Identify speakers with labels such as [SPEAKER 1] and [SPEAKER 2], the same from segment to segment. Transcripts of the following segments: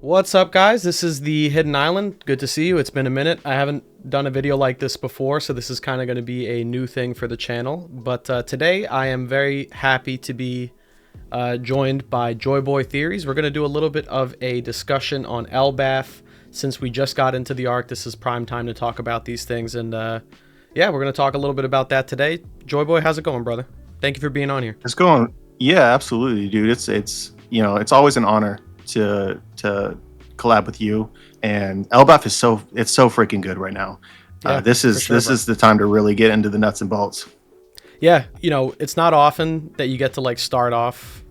[SPEAKER 1] What's up, guys? This is the Hidden Island. Good to see you. It's been a minute. I haven't done a video like this before, so this is kind of going to be a new thing for the channel. But today I am very happy to be joined by Joyboy Theories. We're going to do a little bit of a discussion on Elbaf. Since we just got into the arc, this is prime time to talk about these things. And yeah, we're going to talk a little bit about that today. Joyboy, how's it going, brother? Thank you for being on here.
[SPEAKER 2] It's going, yeah, absolutely, dude. It's you know, it's always an honor to collab with you, and Elbaf is so freaking good right now.
[SPEAKER 1] Yeah,
[SPEAKER 2] this is
[SPEAKER 1] sure, bro.
[SPEAKER 2] is the time to really get into the nuts and bolts.
[SPEAKER 1] Yeah, you know, it's not often that you get to like start off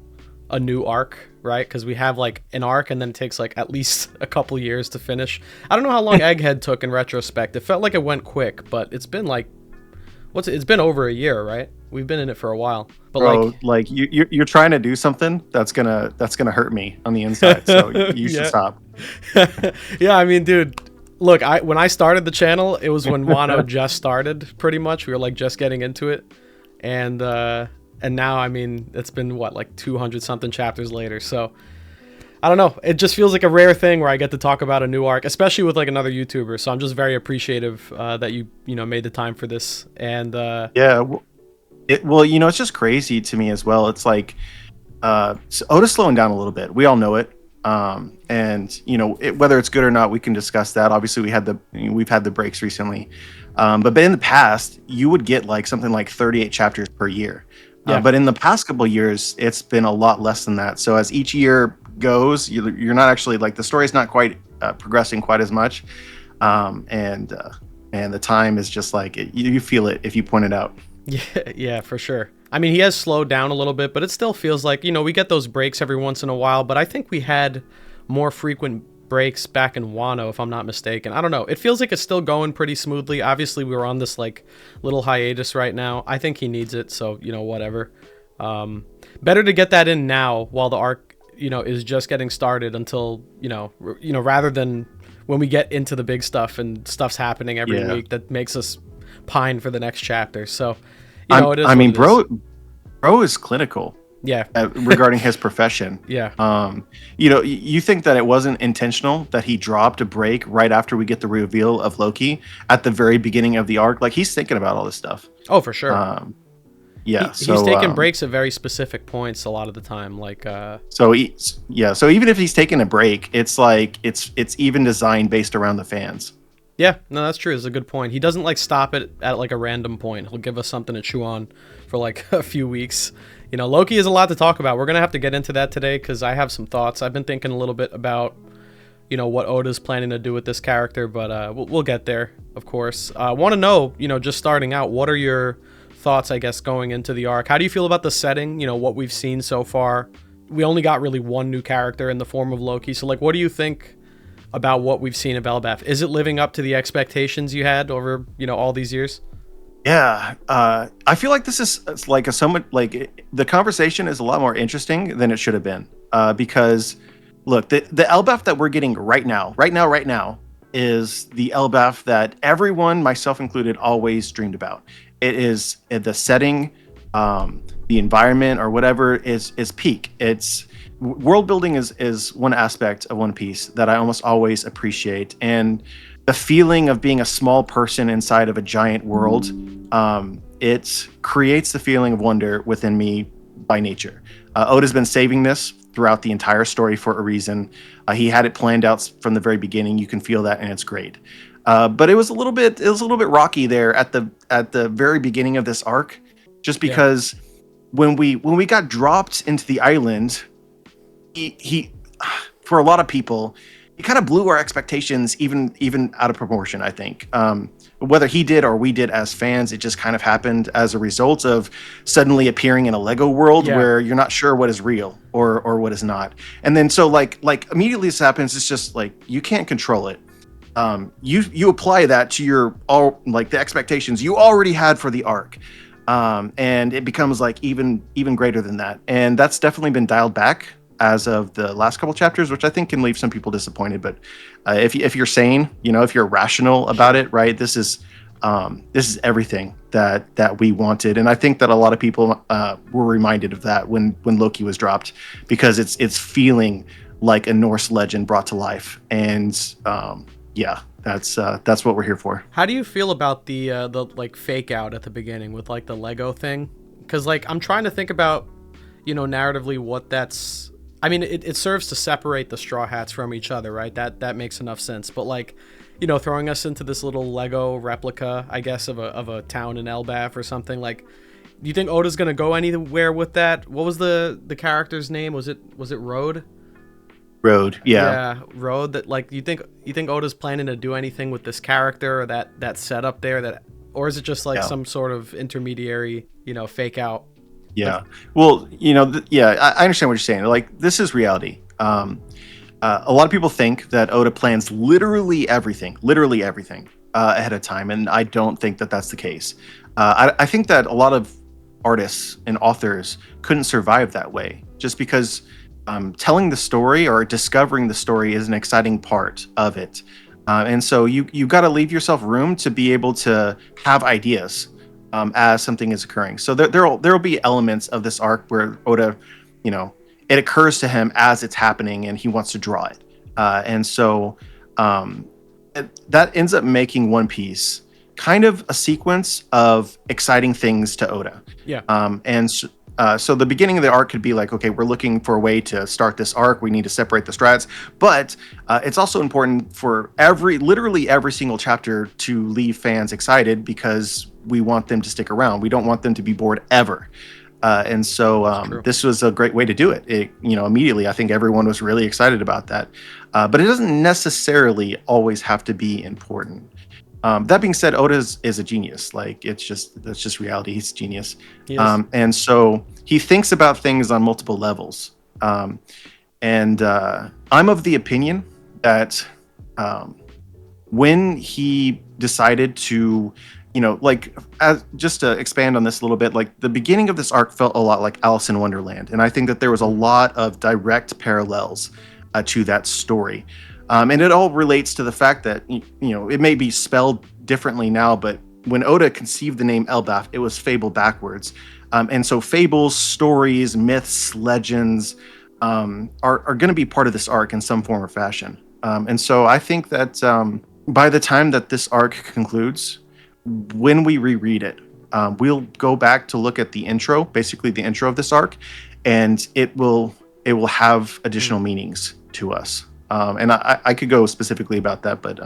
[SPEAKER 1] a new arc, right? Because we have like an arc and then it takes like at least a couple years to finish. I don't know how long Egghead took in retrospect. It felt like it went quick, but it's been like, it's been over a year, right? We've been in it for a while. But
[SPEAKER 2] Bro, like you're trying to do something that's gonna hurt me on the inside. So you should stop.
[SPEAKER 1] Yeah, I mean, dude, look, when I started the channel, it was when Wano just started, pretty much. We were like just getting into it, and now, I mean, it's been what, like 200 something chapters later. So I don't know. It just feels like a rare thing where I get to talk about a new arc, especially with like another YouTuber. So I'm just very appreciative that you made the time for this. And
[SPEAKER 2] Yeah, well, you know, it's just crazy to me as well. It's like so Oda's slowing down a little bit. We all know it. And you know, whether it's good or not, we can discuss that. Obviously, we've had the breaks recently, but in the past, you would get like something like 38 chapters per year.
[SPEAKER 1] Yeah.
[SPEAKER 2] But in the past couple of years, it's been a lot less than that. So as each year goes, you're not actually, like, the story's not quite progressing quite as much, and the time is just like you feel it if you point it out.
[SPEAKER 1] Yeah, for sure. I mean, he has slowed down a little bit, but it still feels like, we get those breaks every once in a while, but I think we had more frequent breaks back in Wano, if I'm not mistaken. I don't know. It feels like it's still going pretty smoothly. Obviously, we were on this like little hiatus right now. I think he needs it, so, whatever. Better to get that in now while the arc, is just getting started until, rather than when we get into the big stuff and stuff's happening every week that makes us pine for the next chapter. So, it is.
[SPEAKER 2] I mean, bro is clinical.
[SPEAKER 1] Yeah.
[SPEAKER 2] Regarding his profession.
[SPEAKER 1] Yeah.
[SPEAKER 2] You think that it wasn't intentional that he dropped a break right after we get the reveal of Loki at the very beginning of the arc? Like, he's thinking about all this stuff.
[SPEAKER 1] Oh, for sure.
[SPEAKER 2] Yeah.
[SPEAKER 1] He's taking breaks at very specific points a lot of the time. Like,
[SPEAKER 2] so even if he's taking a break, it's like it's even designed based around the fans.
[SPEAKER 1] Yeah, no, that's true. It's a good point. He doesn't like stop it at like a random point. He'll give us something to chew on for like a few weeks. Loki is a lot to talk about. We're going to have to get into that today because I have some thoughts. I've been thinking a little bit about, what Oda's planning to do with this character, but we'll get there, of course. I want to know, just starting out, what are your thoughts, I guess, going into the arc? How do you feel about the setting, what we've seen so far? We only got really one new character in the form of Loki. So, like, what do you think about what we've seen of Elbaf? Is it living up to the expectations you had over, all these years?
[SPEAKER 2] Yeah, I feel like this is like the conversation is a lot more interesting than it should have been. Because look, the Elbaf that we're getting right now is the Elbaf that everyone, myself included, always dreamed about. It is the setting, the environment, or whatever is peak. It's world building is one aspect of One Piece that I almost always appreciate, and the feeling of being a small person inside of a giant world, it creates the feeling of wonder within me by nature. Oda's been saving this throughout the entire story for a reason. He had it planned out from the very beginning. You can feel that, and it's great. But it was a little bit rocky there at the very beginning of this arc, just because when we got dropped into the island, he for a lot of people, he kind of blew our expectations even out of proportion, I think. Whether he did or we did as fans, it just kind of happened as a result of suddenly appearing in a Lego world where you're not sure what is real or what is not. And then so like immediately this happens, it's just like you can't control it. You apply that to the expectations you already had for the arc. And it becomes like even greater than that. And that's definitely been dialed back as of the last couple chapters, which I think can leave some people disappointed. But if you're sane, if you're rational about it, right, this is everything that we wanted. And I think that a lot of people were reminded of that when Loki was dropped, because it's feeling like a Norse legend brought to life. And yeah, that's what we're here for.
[SPEAKER 1] How do you feel about the like fake out at the beginning with like the Lego thing? Because like I'm trying to think about, narratively what that's. I mean, it serves to separate the Straw Hats from each other, right? That makes enough sense. But like, throwing us into this little Lego replica, I guess, of a town in Elbaf or something. Like, do you think Oda's gonna go anywhere with that? What was the character's name? Was it Road?
[SPEAKER 2] Road, yeah.
[SPEAKER 1] Yeah, Road. That like, you think Oda's planning to do anything with this character or that setup there? Or is it just like some sort of intermediary, fake out?
[SPEAKER 2] Yeah. Well, I understand what you're saying. Like, this is reality. A lot of people think that Oda plans literally everything ahead of time, and I don't think that that's the case. I think that a lot of artists and authors couldn't survive that way, just because telling the story or discovering the story is an exciting part of it. And so you've got to leave yourself room to be able to have ideas as something is occurring. So there'll be elements of this arc where Oda, it occurs to him as it's happening and he wants to draw it. And so that ends up making One Piece kind of a sequence of exciting things to Oda.
[SPEAKER 1] Yeah.
[SPEAKER 2] So the beginning of the arc could be like, okay, we're looking for a way to start this arc. We need to separate the strats. But it's also important for literally every single chapter to leave fans excited, because we want them to stick around. We don't want them to be bored ever. And so this was a great way to do it. Immediately, I think everyone was really excited about that. But it doesn't necessarily always have to be important. That being said, Oda is a genius. Like, that's just reality. He's a genius. And so he thinks about things on multiple levels. And I'm of the opinion that when he decided to, just to expand on this a little bit, like the beginning of this arc felt a lot like Alice in Wonderland. And I think that there was a lot of direct parallels to that story. And it all relates to the fact that, it may be spelled differently now, but when Oda conceived the name Elbaf, it was fable backwards. And so fables, stories, myths, legends are going to be part of this arc in some form or fashion. And so I think that by the time that this arc concludes, when we reread it, we'll go back to look at the intro, basically the intro of this arc, and it will have additional meanings to us. And I could go specifically about that, but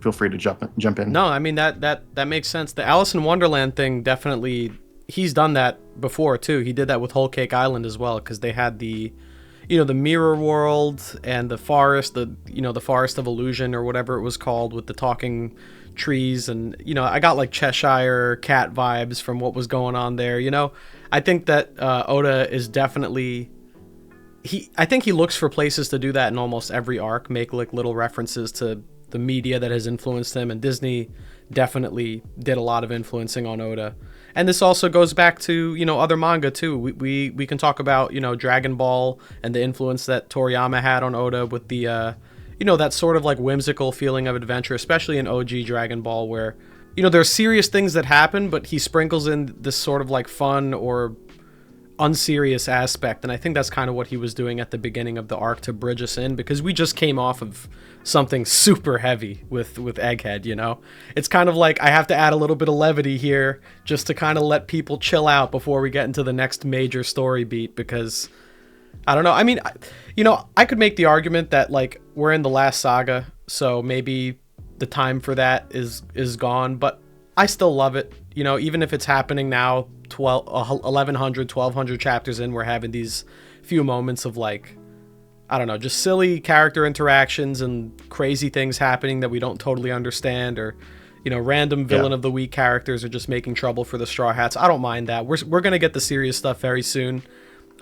[SPEAKER 2] feel free to jump in.
[SPEAKER 1] No, I mean that makes sense. The Alice in Wonderland thing, definitely, he's done that before too. He did that with Whole Cake Island as well, because they had the mirror world and the forest, the forest of illusion or whatever it was called, with the talking trees, and I got like Cheshire Cat vibes from what was going on there. I think that Oda is definitely. I think he looks for places to do that in almost every arc, make like little references to the media that has influenced him, and Disney definitely did a lot of influencing on Oda. And this also goes back to, other manga too. We can talk about, Dragon Ball and the influence that Toriyama had on Oda with the, that sort of like whimsical feeling of adventure, especially in OG Dragon Ball, where, there are serious things that happen, but he sprinkles in this sort of like fun or unserious aspect. And I think that's kind of what he was doing at the beginning of the arc to bridge us in, because we just came off of something super heavy with Egghead. It's kind of like I have to add a little bit of levity here just to kind of let people chill out before we get into the next major story beat, because I don't know. I mean, I could make the argument that like we're in the last saga, so maybe the time for that is gone, but I still love it. Even if it's happening now, 1,100 chapters in, we're having these few moments of like, I don't know, just silly character interactions and crazy things happening that we don't totally understand, or, random villain of the week characters are just making trouble for the Straw Hats. I don't mind that. We're going to get the serious stuff very soon.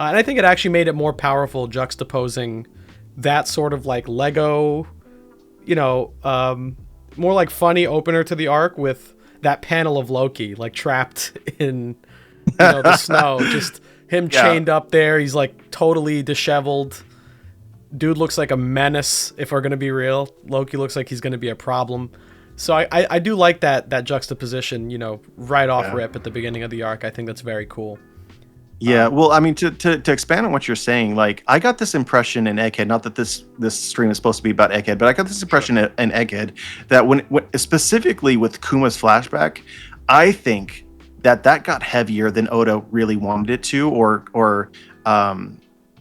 [SPEAKER 1] And I think it actually made it more powerful juxtaposing that sort of like Lego, more like funny opener to the arc with that panel of Loki, like trapped in, the snow, just him chained up there. He's like totally disheveled. Dude looks like a menace, if we're going to be real. Loki looks like he's going to be a problem. So I do like that juxtaposition, right off rip at the beginning of the arc. I think that's very cool.
[SPEAKER 2] Yeah, well, I mean, to expand on what you're saying, like I got this impression in Egghead, not that this stream is supposed to be about Egghead, but I got this impression in Egghead that when specifically with Kuma's flashback, I think that got heavier than Oda really wanted it to, or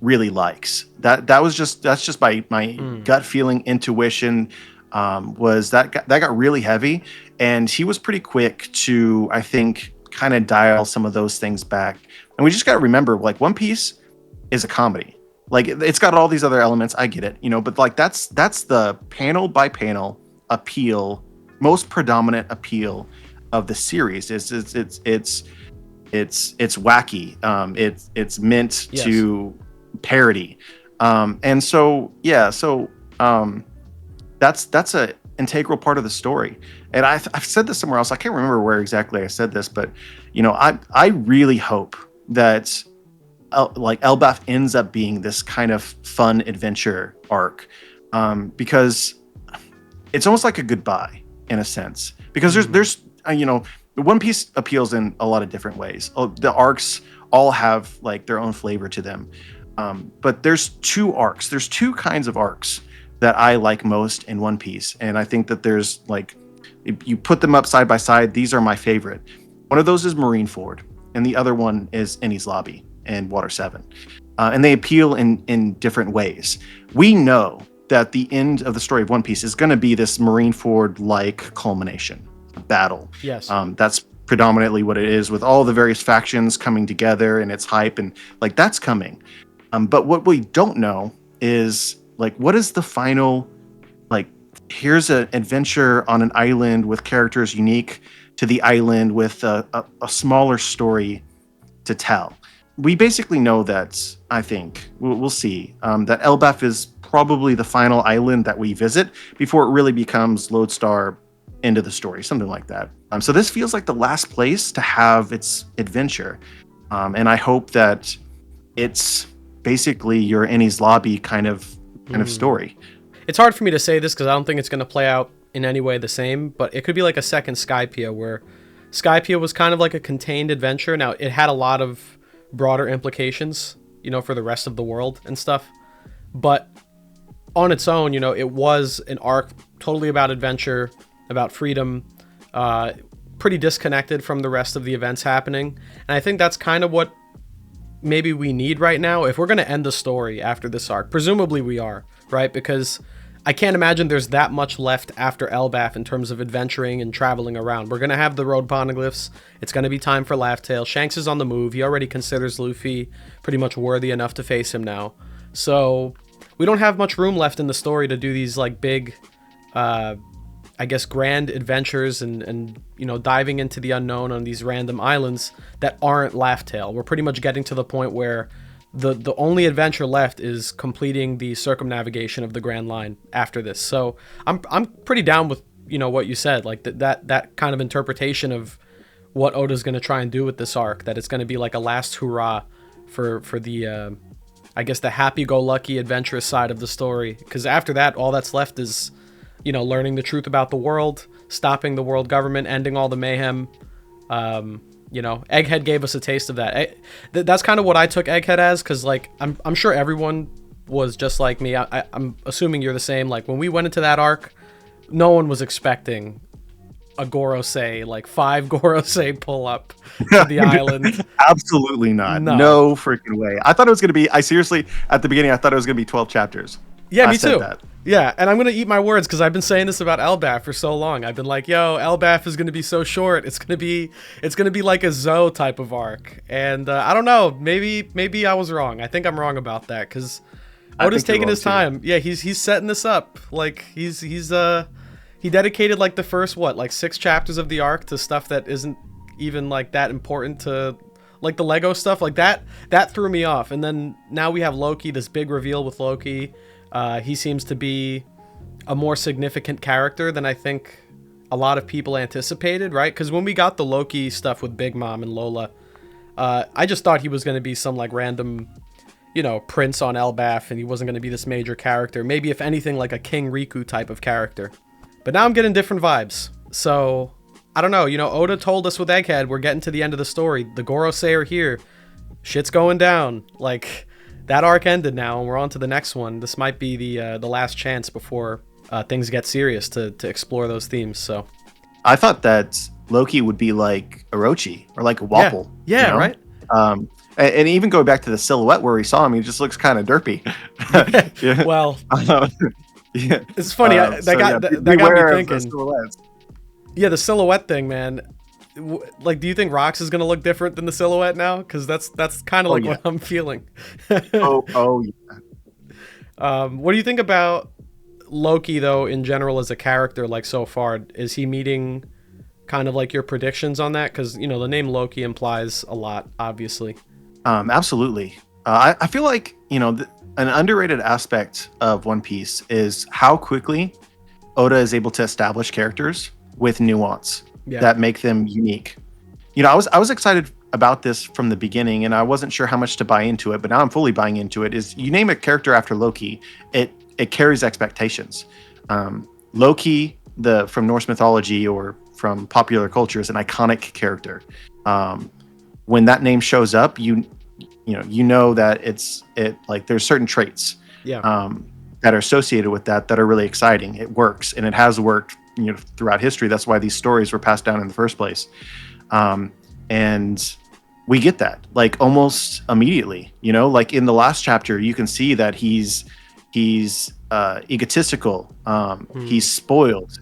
[SPEAKER 2] really likes. That's just my gut feeling, intuition, was that got really heavy, and he was pretty quick to, I think, kind of dial some of those things back. And we just got to remember, like, One Piece is a comedy. Like, it's got all these other elements. I get it, but like that's the panel by panel appeal, most predominant appeal of the series. It's wacky. It's meant to parody, and so yeah. So that's a integral part of the story. And I've said this somewhere else. I can't remember where exactly I said this, but I really hope that like Elbaf ends up being this kind of fun adventure arc, because it's almost like a goodbye in a sense, because there's One Piece appeals in a lot of different ways. The arcs all have like their own flavor to them, but there's two kinds of arcs that I like most in One Piece, and I think that there's like, if you put them up side by side, these are my favorite. One of those is Marineford, and the other one is Enies Lobby and Water 7. And they appeal in different ways. We know that the end of the story of One Piece is going to be this Marineford-like culmination, battle.
[SPEAKER 1] Yes.
[SPEAKER 2] That's predominantly what it is, with all the various factions coming together and its hype, and like that's coming. But what we don't know is like, what is the final, like, here's an adventure on an island with characters unique to the island with a smaller story to tell. We basically know that, I think, we'll see, that Elbaf is probably the final island that we visit before it really becomes Lodestar end of the story, something like that. So this feels like the last place to have its adventure. And I hope that it's basically your Enies Lobby kind of story.
[SPEAKER 1] It's hard for me to say this because I don't think it's going to play out in any way the same, but it could be like a second Skypiea, where Skypiea was kind of like a contained adventure. Now, it had a lot of broader implications, for the rest of the world and stuff, but on its own, it was an arc totally about adventure, about freedom, pretty disconnected from the rest of the events happening. And I think that's kind of what maybe we need right now if we're going to end the story after this arc. Presumably we are, right? Because I can't imagine there's that much left after Elbaf in terms of adventuring and traveling around. We're going to have the road poneglyphs. It's going to be time for Laugh Tale. Shanks is on the move. He already considers Luffy pretty much worthy enough to face him now. So we don't have much room left in the story to do these like big, I guess, grand adventures and diving into the unknown on these random islands that aren't Laugh Tale. We're pretty much getting to the point where the only adventure left is completing the circumnavigation of the Grand Line after this. So I'm pretty down with what you said, like that kind of interpretation of what Oda's going to try and do with this arc, that it's going to be like a last hurrah for the I guess the happy-go-lucky adventurous side of the story, because after that all that's left is learning the truth about the world, stopping the world government, ending all the mayhem. Egghead gave us a taste of that. That's kind of what I took Egghead as, because like I'm sure everyone was just like me. I'm assuming you're the same. Like when we went into that arc, no one was expecting a Gorosei, like 5 Gorosei pull up to the island.
[SPEAKER 2] Absolutely not. No freaking way. I thought it was going to be, seriously, at the beginning, I thought it was going to be 12 chapters.
[SPEAKER 1] Yeah, me too. That. Yeah, and I'm going to eat my words because I've been saying this about Elbaf for so long. I've been like, Elbaf is going to be so short. It's going to be like a Zoe type of arc. And I don't know, maybe I was wrong. I think I'm wrong about that because Oda's taking his time. Yeah, he's setting this up. Like he dedicated like the first 6 chapters of the arc to stuff that isn't even like that important to like the Lego stuff. Like that threw me off. And then now we have Loki, this big reveal with Loki. He seems to be a more significant character than I think a lot of people anticipated, right? Because when we got the Loki stuff with Big Mom and Lola, I just thought he was going to be some like random, prince on Elbaf, and he wasn't going to be this major character. Maybe if anything like a King Riku type of character. But now I'm getting different vibes. So I don't know. Oda told us with Egghead, we're getting to the end of the story. The Gorosei are here. shit's going down. Like, that arc ended now, and we're on to the next one. This might be the last chance before things get serious to explore those themes. So
[SPEAKER 2] I thought that Loki would be like Orochi or like a Wapol.
[SPEAKER 1] Yeah,
[SPEAKER 2] right.
[SPEAKER 1] right.
[SPEAKER 2] And even going back to the silhouette where we saw him, he just looks kind of derpy. Yeah.
[SPEAKER 1] Well,
[SPEAKER 2] Yeah.
[SPEAKER 1] it's funny. That got me thinking. Yeah, the silhouette thing, man. Like, do you think Rox is gonna look different than the silhouette now? Because that's kind of like what I'm feeling.
[SPEAKER 2] oh yeah.
[SPEAKER 1] What do you think about Loki though, in general, as a character? Like, so far, is he meeting kind of like your predictions on that? Because you know the name Loki implies a lot, obviously.
[SPEAKER 2] Absolutely. I feel like an underrated aspect of One Piece is how quickly Oda is able to establish characters with nuance that make them unique. I was excited about this from the beginning, and I wasn't sure how much to buy into it, but now I'm fully buying into it. Is you name a character after Loki, it carries expectations. Loki, from Norse mythology or from popular culture, is an iconic character. When that name shows up, you know that there's certain traits that are associated with that are really exciting. It works, and it has worked throughout history. That's why these stories were passed down in the first place. And we get that like almost immediately. Like in the last chapter, you can see that he's egotistical, he's spoiled,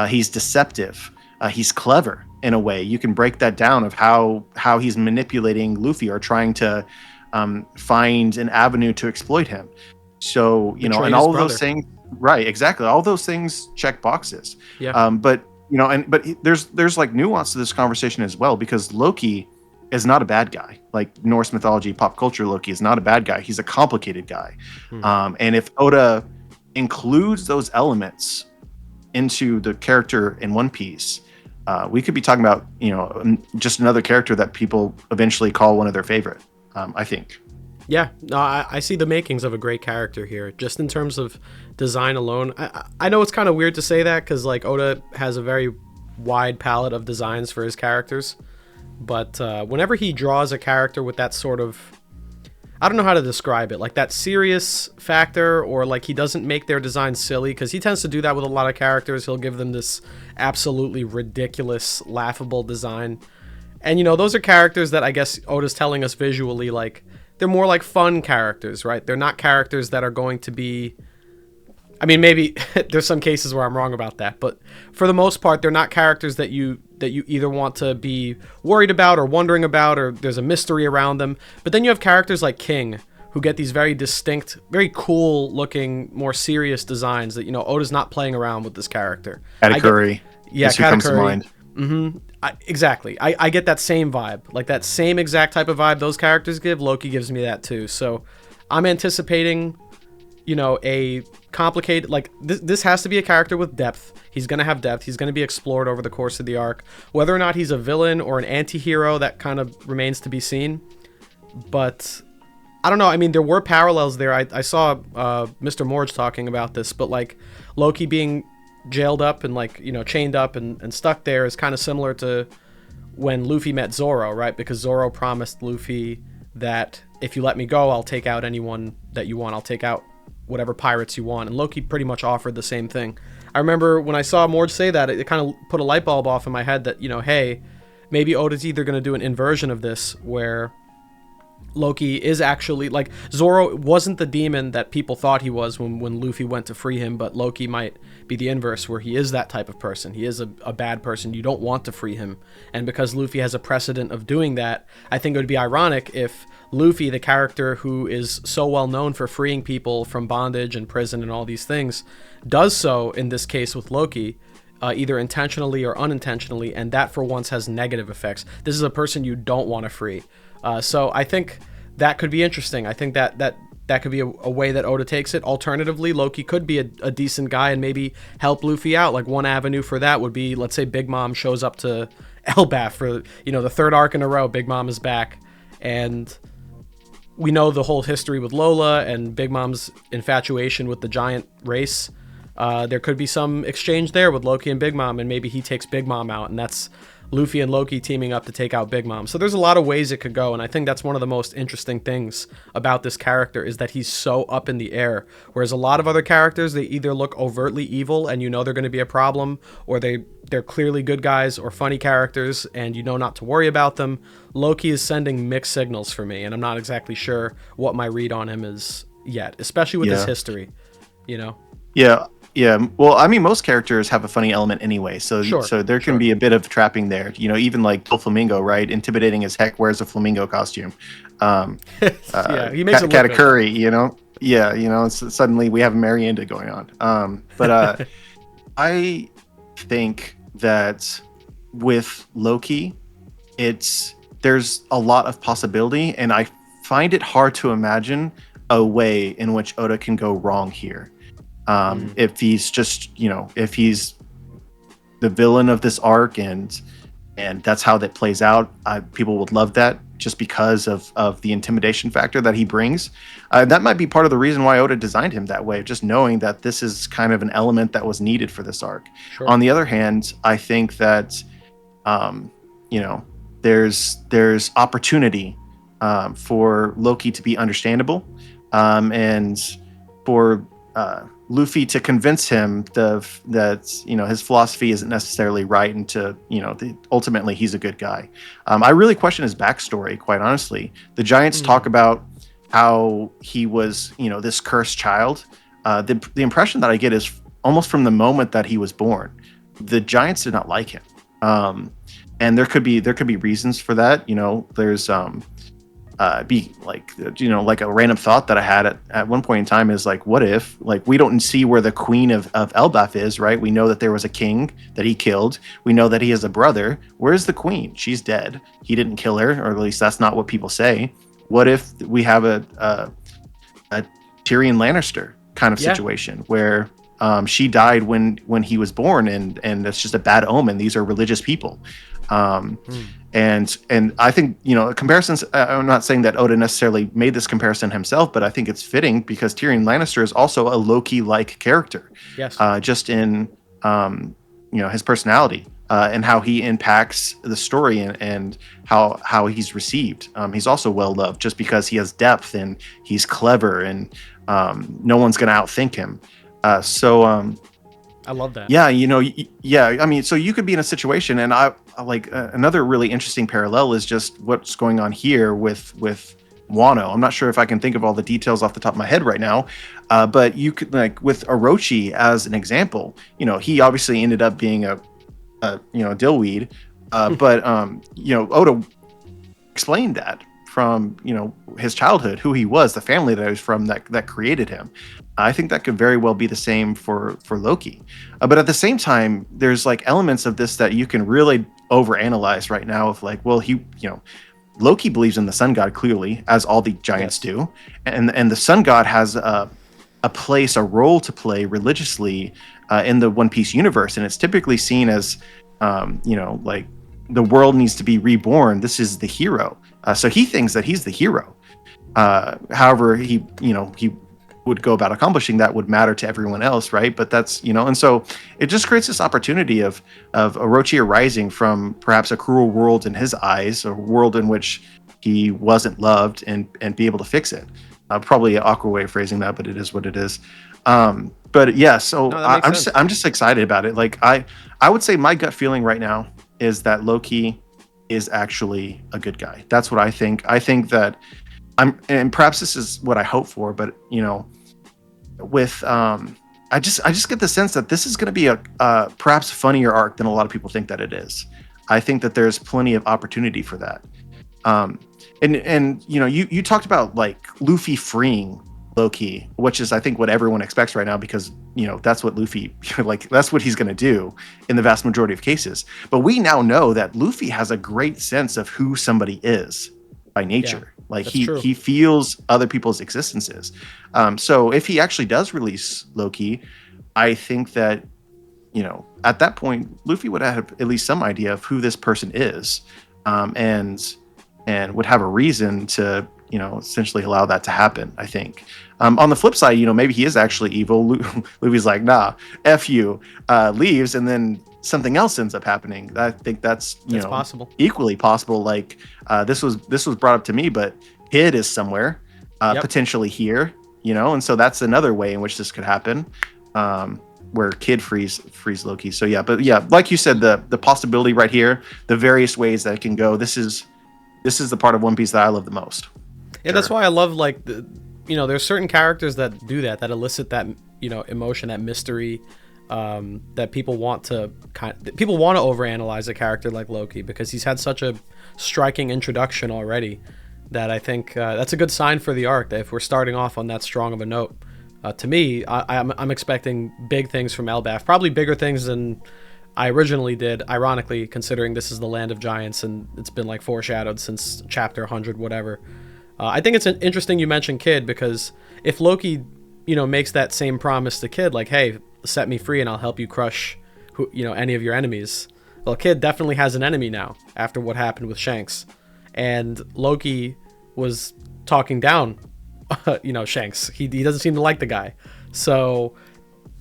[SPEAKER 2] he's deceptive, he's clever in a way. You can break that down of how he's manipulating Luffy or trying to find an avenue to exploit him. So and all of those things, right? Exactly, all those things check boxes.
[SPEAKER 1] Yeah.
[SPEAKER 2] But there's like nuance to this conversation as well, because Loki is not a bad guy. Like Norse mythology, pop culture, Loki is not a bad guy. He's a complicated guy. And if Oda includes those elements into the character in One Piece, we could be talking about just another character that people eventually call one of their favorite. I think.
[SPEAKER 1] Yeah, no, I see the makings of a great character here, just in terms of design alone. I know it's kind of weird to say that, because like Oda has a very wide palette of designs for his characters, but whenever he draws a character with that sort of, I don't know how to describe it, like that serious factor, or like he doesn't make their design silly, because he tends to do that with a lot of characters. He'll give them this absolutely ridiculous, laughable design. And those are characters that I guess Oda's telling us visually, like, they're more like fun characters, right? They're not characters that are going to be, I mean, maybe there's some cases where I'm wrong about that, but for the most part, they're not characters that you either want to be worried about or wondering about, or there's a mystery around them. But then you have characters like King, who get these very distinct, very cool looking, more serious designs that, Oda's not playing around with this character.
[SPEAKER 2] Katakuri.
[SPEAKER 1] Yeah,
[SPEAKER 2] Katakuri comes to mind.
[SPEAKER 1] Mm-hmm. Exactly. I get that same vibe, like that same exact type of vibe those characters give. Loki gives me that too. So I'm anticipating, a complicated, like this has to be a character with depth. He's going to have depth. He's going to be explored over the course of the arc. Whether or not he's a villain or an anti-hero, that kind of remains to be seen. But I don't know. I mean, there were parallels there. I saw Mr. Morge talking about this, but like Loki being jailed up and like chained up and stuck there is kind of similar to when Luffy met Zoro, right? Because Zoro promised Luffy that if you let me go, I'll take out anyone that you want. I'll take out whatever pirates you want. And Loki pretty much offered the same thing. I remember when I saw Morge say that, it kind of put a light bulb off in my head that hey, maybe Oda's either going to do an inversion of this where Loki is actually, like, Zoro wasn't the demon that people thought he was when Luffy went to free him, but Loki might be the inverse, where he is that type of person. He is a bad person. You don't want to free him. And because Luffy has a precedent of doing that, I think it would be ironic if Luffy, the character who is so well known for freeing people from bondage and prison and all these things, does so in this case with Loki, either intentionally or unintentionally, and that for once has negative effects. This is a person you don't want to free. So I think that could be interesting. I think that could be a way that Oda takes it. Alternatively, Loki could be a decent guy and maybe help Luffy out. Like, one avenue for that would be, let's say Big Mom shows up to Elbaf for, the third arc in a row. Big Mom is back. And we know the whole history with Lola and Big Mom's infatuation with the giant race. There could be some exchange there with Loki and Big Mom, and maybe he takes Big Mom out, and that's Luffy and Loki teaming up to take out Big Mom. So there's a lot of ways it could go, and I think that's one of the most interesting things about this character is that he's so up in the air. Whereas a lot of other characters, they either look overtly evil and you know they're going to be a problem, or they're clearly good guys or funny characters and you know not to worry about them. Loki is sending mixed signals for me, and I'm not exactly sure what my read on him is yet, especially with his history, you know?
[SPEAKER 2] Yeah. Yeah. Well, I mean, most characters have a funny element anyway, so there can be a bit of trapping there. You know, even like Doflamingo, right? Intimidating as heck, wears a flamingo costume.
[SPEAKER 1] Yeah, he makes it look good.
[SPEAKER 2] Katakuri, you know? Yeah, you know, suddenly we have Marienda going on. But I think that with Loki, there's a lot of possibility, and I find it hard to imagine a way in which Oda can go wrong here. If he's just, you know, if he's the villain of this arc and that's how that plays out, people would love that just because of the intimidation factor that he brings. That might be part of the reason why Oda designed him that way, just knowing that this is kind of an element that was needed for this arc. Sure. On the other hand, I think that, you know, there's opportunity for Loki to be understandable, and for Luffy to convince him that you know his philosophy isn't necessarily right, and to, you know, ultimately he's a good guy. I really question his backstory, quite honestly. The Giants talk about how he was, you know, this cursed child. The impression that I get is almost from the moment that he was born, the Giants did not like him, and there could be reasons for that. You know, there's be like, you know, like a random thought that I had at one point in time is like, what if, like, we don't see where the queen of Elbaf is, right? We know that there was a king that he killed. We know that he has a brother. Where's the queen? She's dead. He didn't kill her, or at least that's not what people say. What if we have a Tyrion Lannister kind of situation where she died when he was born, and that's just a bad omen. These are religious people. And I think, you know, comparisons, I'm not saying that Oda necessarily made this comparison himself, but I think it's fitting because Tyrion Lannister is also a Loki-like character.
[SPEAKER 1] Yes.
[SPEAKER 2] Just in, you know, his personality, and how he impacts the story, and how he's received. He's also well-loved just because he has depth and he's clever, and no one's going to outthink him.
[SPEAKER 1] I love that.
[SPEAKER 2] Yeah, you know, yeah. I mean, so you could be in a situation, and I like another really interesting parallel is just what's going on here with Wano. I'm not sure if I can think of all the details off the top of my head right now, but you could, like, with Orochi as an example. You know, he obviously ended up being a you know, dillweed, but you know, Oda explained that from, you know, his childhood, who he was, the family that he was from, that created him. I think that could very well be the same for Loki. But at the same time, there's like elements of this that you can really overanalyze right now of like, well, he, you know, Loki believes in the sun god clearly, as all the giants do. And the sun god has a place, a role to play religiously in the One Piece universe. And it's typically seen as, you know, like the world needs to be reborn. This is the hero. So he thinks that he's the hero. However, he would go about accomplishing that would matter to everyone else, right? But that's, you know, and so it just creates this opportunity of Orochi arising from perhaps a cruel world in his eyes, a world in which he wasn't loved, and be able to fix it. Probably an awkward way of phrasing that, but it is what it is. But yeah, so no, I'm just excited about it. Like I would say my gut feeling right now is that Loki is actually a good guy. That's what I think. I think that and perhaps this is what I hope for, but, you know, with I just get the sense that this is going to be a perhaps funnier arc than a lot of people think that it is. I think that there's plenty of opportunity for that. And you know, you talked about like Luffy freeing Loki, which is, I think, what everyone expects right now, because, you know, that's what Luffy, like, that's what he's going to do in the vast majority of cases. But we now know that Luffy has a great sense of who somebody is by nature. Yeah, like he feels other people's existences. So if he actually does release Loki, I think that, you know, at that point, Luffy would have at least some idea of who this person is, and would have a reason to, essentially allow that to happen, I think. On the flip side, maybe he is actually evil. Luffy's like, nah, F you, leaves, and then something else ends up happening. I think that's
[SPEAKER 1] possible.
[SPEAKER 2] Equally possible. Like this was brought up to me, but Kid is somewhere, potentially here, and so that's another way in which this could happen, where Kid frees Loki. So yeah, like you said, the possibility right here, the various ways that it can go. This is the part of One Piece that I love the most.
[SPEAKER 1] Yeah, that's why I love there's certain characters that do that elicit that emotion, that mystery, that people want to overanalyze a character like Loki, because he's had such a striking introduction already that I think that's a good sign for the arc, that if we're starting off on that strong of a note. To me, I'm expecting big things from Elbaf, probably bigger things than I originally did, ironically, considering this is the land of giants and it's been like foreshadowed since chapter 100 whatever. I think it's interesting you mentioned Kid, because if Loki makes that same promise to Kid, like, hey, set me free and I'll help you crush any of your enemies, well, Kid definitely has an enemy now after what happened with Shanks, and Loki was talking down Shanks. He doesn't seem to like the guy, so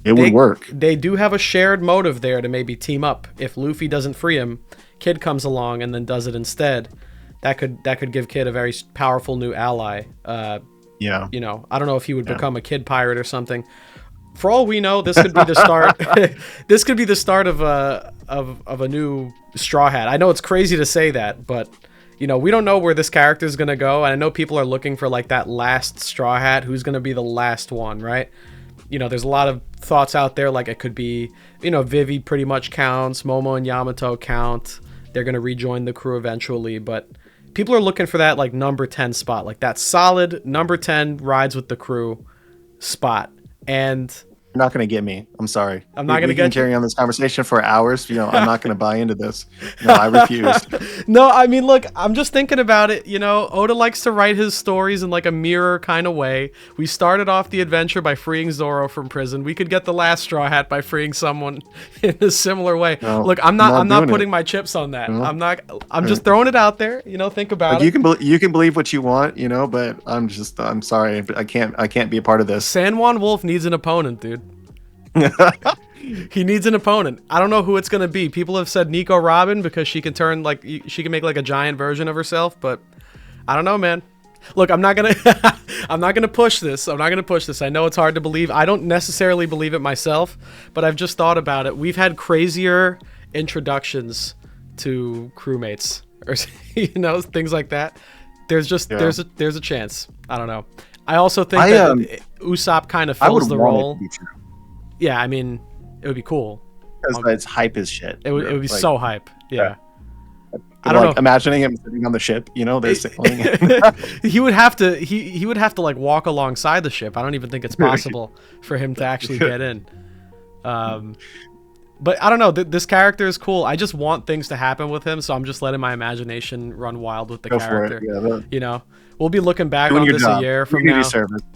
[SPEAKER 2] it would work.
[SPEAKER 1] They do have a shared motive there to maybe team up. If Luffy doesn't free him, Kid comes along and then does it instead. That could give Kid a very powerful new ally. I don't know if he would become a Kid pirate or something. For all we know, this could be the start. This could be the start of a new Straw Hat. I know it's crazy to say that, but we don't know where this character is gonna go. And I know people are looking for like that last Straw Hat. Who's gonna be the last one, right? There's a lot of thoughts out there. Like it could be, Vivi pretty much counts. Momo and Yamato count. They're gonna rejoin the crew eventually, but people are looking for that like number 10 spot, like that solid number 10 rides with the crew spot. And
[SPEAKER 2] you're not going to get me. I'm sorry.
[SPEAKER 1] I'm not going to get
[SPEAKER 2] you. Carry on this conversation for hours. I'm not going to buy into this. No, I refuse.
[SPEAKER 1] No, I mean, look, I'm just thinking about it. Oda likes to write his stories in like a mirror kind of way. We started off the adventure by freeing Zoro from prison. We could get the last Straw Hat by freeing someone in a similar way. No, look, I'm not putting my chips on that. No. I'm just throwing it out there. Think about it.
[SPEAKER 2] You can believe what you want, but I'm sorry, but I can't be a part of this.
[SPEAKER 1] San Juan Wolf needs an opponent, dude. He needs an opponent. I don't know who it's gonna be. People have said Nico Robin because she can make like a giant version of herself, but I don't know, man. Look, I'm not gonna push this. I know it's hard to believe. I don't necessarily believe it myself, but I've just thought about it. We've had crazier introductions to crewmates, or things like that. There's a chance. I don't know. I also think that Usopp kind of fills the role. Yeah, I mean, it would be cool.
[SPEAKER 2] Because it's hype as shit.
[SPEAKER 1] It would be so hype. Yeah.
[SPEAKER 2] I don't know. Imagining him sitting on the ship, they're sailing.
[SPEAKER 1] He would have to like walk alongside the ship. I don't even think it's possible for him to actually get in. But I don't know. This character is cool. I just want things to happen with him, so I'm just letting my imagination run wild with the character. Yeah, we'll be looking back on this a year from now.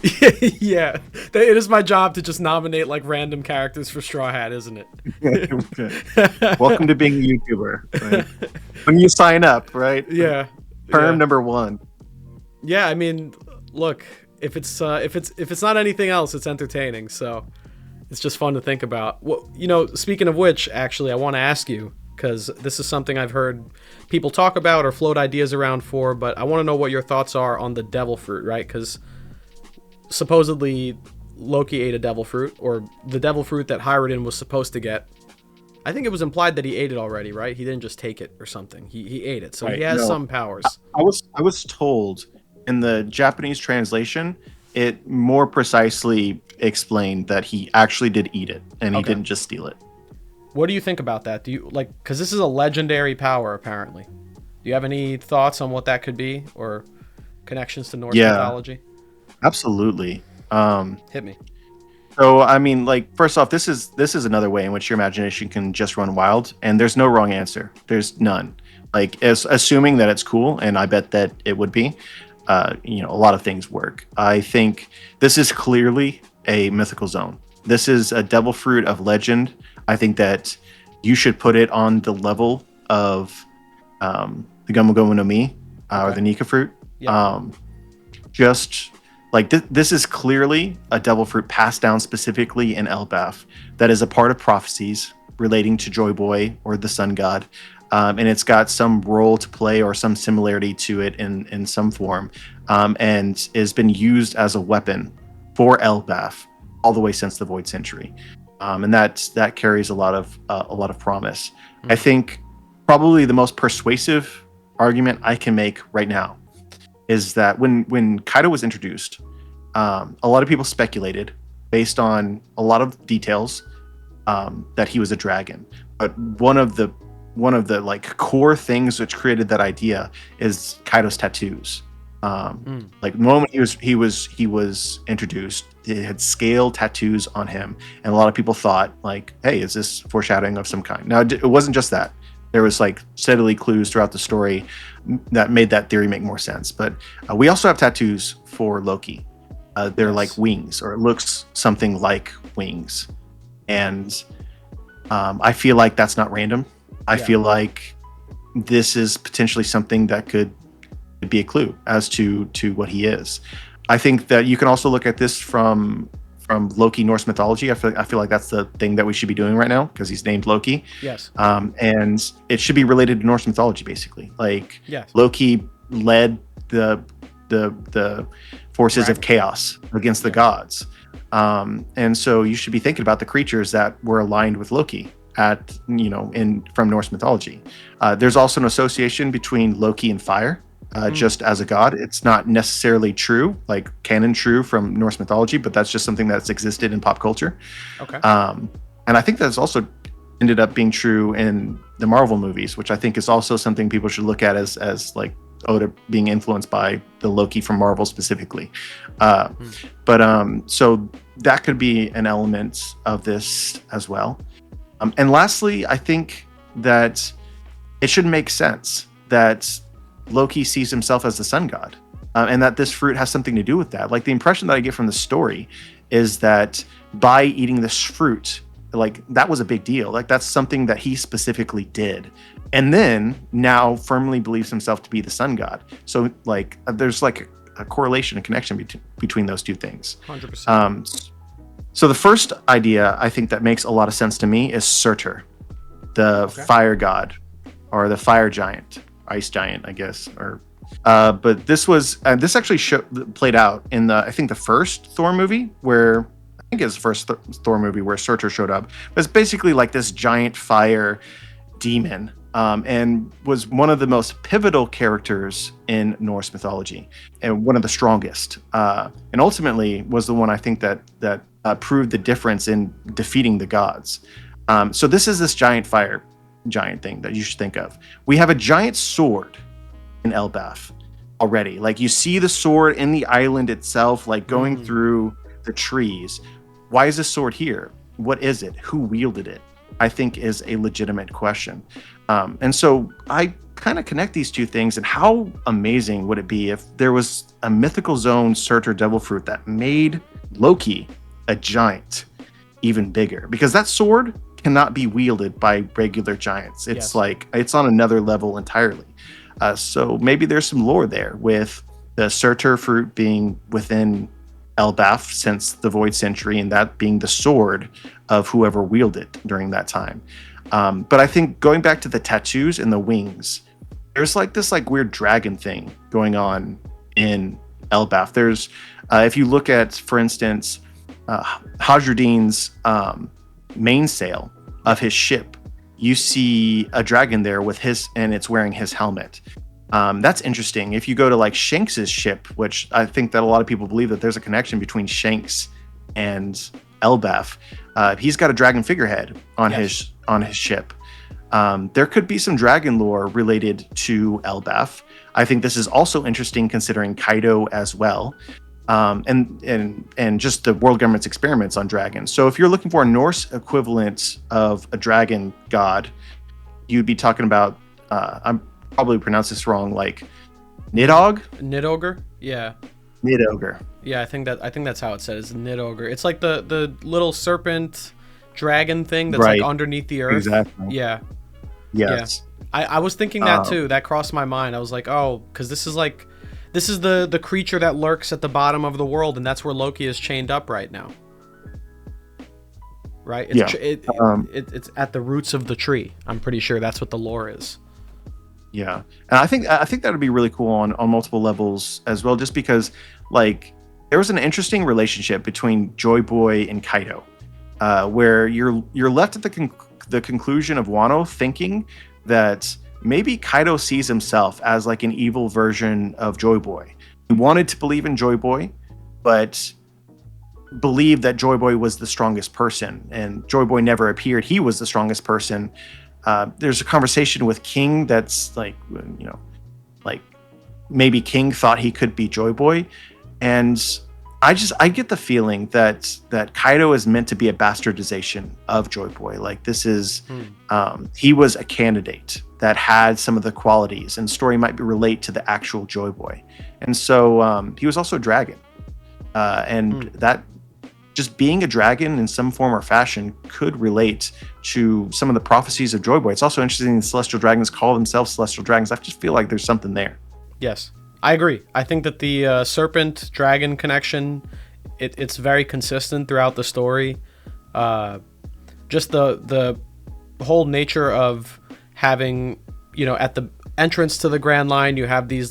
[SPEAKER 1] Yeah, it is my job to just nominate like random characters for Straw Hat, isn't
[SPEAKER 2] it? Welcome to being a YouTuber. Right? When you sign up, right?
[SPEAKER 1] Yeah.
[SPEAKER 2] Term number 1.
[SPEAKER 1] Yeah, I mean, look, if it's not anything else, it's entertaining. So. It's just fun to think about. Well, speaking of which, actually, I want to ask you, because this is something I've heard people talk about or float ideas around for, but I want to know what your thoughts are on the devil fruit, right? Because supposedly Loki ate a devil fruit, or the devil fruit that Hiruden was supposed to get. I think it was implied that he ate it already, right? He didn't just take it or something. He ate it, so he has some powers.
[SPEAKER 2] I was told in the Japanese translation, it more precisely explained that he actually did eat it, and he didn't just steal it.
[SPEAKER 1] What do you think about that? Do you because this is a legendary power, apparently. Do you have any thoughts on what that could be, or connections to Norse mythology?
[SPEAKER 2] Absolutely.
[SPEAKER 1] Hit me.
[SPEAKER 2] So, I mean, first off, this is another way in which your imagination can just run wild, and there's no wrong answer. There's none. Assuming that it's cool, and I bet that it would be. A lot of things work. I think this is clearly a mythical zone. This is a devil fruit of legend. I think that you should put it on the level of the Gomu Gomu no Mi, or the Nika fruit.
[SPEAKER 1] Yeah.
[SPEAKER 2] just like this is clearly a devil fruit passed down specifically in Elbaf that is a part of prophecies relating to Joyboy or the sun god. And it's got some role to play or some similarity to it in some form, and has been used as a weapon for Elbaf all the way since the Void Century, and that carries a lot of promise.
[SPEAKER 1] Mm-hmm.
[SPEAKER 2] I think probably the most persuasive argument I can make right now is that when Kaido was introduced, a lot of people speculated based on a lot of details that he was a dragon, but one of the like core things which created that idea is Kaido's tattoos. Like the moment he was introduced, it had scale tattoos on him, and a lot of people thought like, hey, is this foreshadowing of some kind? Now it wasn't just that. There was like steadily clues throughout the story that made that theory make more sense. But we also have tattoos for Loki. They're like wings, or it looks something like wings, and I feel like that's not random. I feel like this is potentially something that could be a clue as to what he is. I think that you can also look at this from Loki Norse mythology. I feel like that's the thing that we should be doing right now because he's named Loki.
[SPEAKER 1] Yes.
[SPEAKER 2] And it should be related to Norse mythology, basically. Like Loki led the forces of chaos against the gods. And so you should be thinking about the creatures that were aligned with Loki from Norse mythology. There's also an association between Loki and fire, just as a god. It's not necessarily true, like canon true from Norse mythology, but that's just something that's existed in pop culture.
[SPEAKER 1] Okay.
[SPEAKER 2] And I think that's also ended up being true in the Marvel movies, which I think is also something people should look at as like Oda being influenced by the Loki from Marvel specifically. But so that could be an element of this as well. And lastly, I think that it should make sense that Loki sees himself as the sun god, and that this fruit has something to do with that. Like the impression that I get from the story is that by eating this fruit, like that was a big deal. Like that's something that he specifically did, and then now firmly believes himself to be the sun god. So like there's like a correlation, a connection between those two things.
[SPEAKER 1] 100%.
[SPEAKER 2] So the first idea I think that makes a lot of sense to me is Surtur, the fire god, or the fire giant, ice giant, I guess. But this was this actually played out in I think the first Thor movie, where I think it's the first Thor movie where Surtur showed up. But it's basically like this giant fire demon, and was one of the most pivotal characters in Norse mythology, and one of the strongest, and ultimately was the one I think that proved the difference in defeating the gods. So this is this giant thing that you should think of. We have a giant sword in Elbaf already. Like you see the sword in the island itself, like going through the trees. Why is this sword here? What is it? Who wielded it? I think is a legitimate question. And so I kind of connect these two things, and how amazing would it be if there was a mythical zone Surtur devil fruit that made Loki a giant even bigger, because that sword cannot be wielded by regular giants. It's like it's on another level entirely. So maybe there's some lore there with the Surtur fruit being within Elbaf since the Void Century, and that being the sword of whoever wielded it during that time. But I think going back to the tattoos and the wings, there's like this like weird dragon thing going on in Elbaf. There's if you look at, for instance, Hadruddin's mainsail of his ship, you see a dragon there with and it's wearing his helmet. That's interesting. If you go to like Shanks's ship, which I think that a lot of people believe that there's a connection between Shanks and Elbaf, he's got a dragon figurehead on his ship. There could be some dragon lore related to Elbaf. I think this is also interesting considering Kaido as well. And just the world government's experiments on dragons. So if you're looking for a Norse equivalent of a dragon god, you'd be talking about I'm probably pronounce this wrong, like
[SPEAKER 1] Nidogre? Yeah.
[SPEAKER 2] Nidogre.
[SPEAKER 1] Yeah, I think that's how it says, Nidogre. It's like the little serpent dragon thing that's like underneath the earth.
[SPEAKER 2] Exactly.
[SPEAKER 1] Yeah.
[SPEAKER 2] Yes.
[SPEAKER 1] Yeah. I was thinking that too. That crossed my mind. I was like, oh, because this this is the creature that lurks at the bottom of the world, and that's where Loki is chained up right now. Right? It's at the roots of the tree. I'm pretty sure that's what the lore is.
[SPEAKER 2] Yeah, and I think that would be really cool on multiple levels as well, just because like there was an interesting relationship between Joyboy and Kaido, where you're left at the conclusion of Wano thinking that maybe Kaido sees himself as like an evil version of Joyboy. He wanted to believe in Joyboy, but believed that Joyboy was the strongest person, and Joyboy never appeared. He was the strongest person. There's a conversation with King that's like, like maybe King thought he could be Joyboy, and I get the feeling that Kaido is meant to be a bastardization of Joyboy. Like this is, he was a candidate that had some of the qualities, and story might relate to the actual Joyboy, and so he was also a dragon, that just being a dragon in some form or fashion could relate to some of the prophecies of Joyboy. It's also interesting the celestial dragons call themselves celestial dragons. I just feel like there's something there.
[SPEAKER 1] Yes, I agree. I think that the serpent dragon connection, it's very consistent throughout the story. Just the whole nature of having, at the entrance to the Grand Line, you have these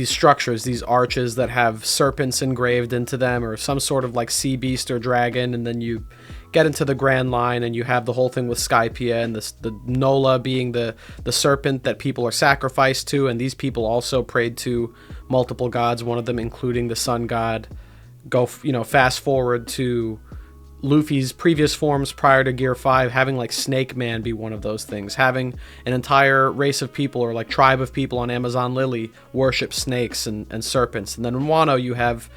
[SPEAKER 1] structures, these arches that have serpents engraved into them, or some sort of like sea beast or dragon, and then you get into the Grand Line and you have the whole thing with Skypiea and the Nola being the serpent that people are sacrificed to, and these people also prayed to multiple gods, one of them including the sun god. Go fast forward to Luffy's previous forms prior to Gear 5, having like Snake Man be one of those things, having an entire race of people or like tribe of people on Amazon Lily worship snakes and serpents. And then in Wano you have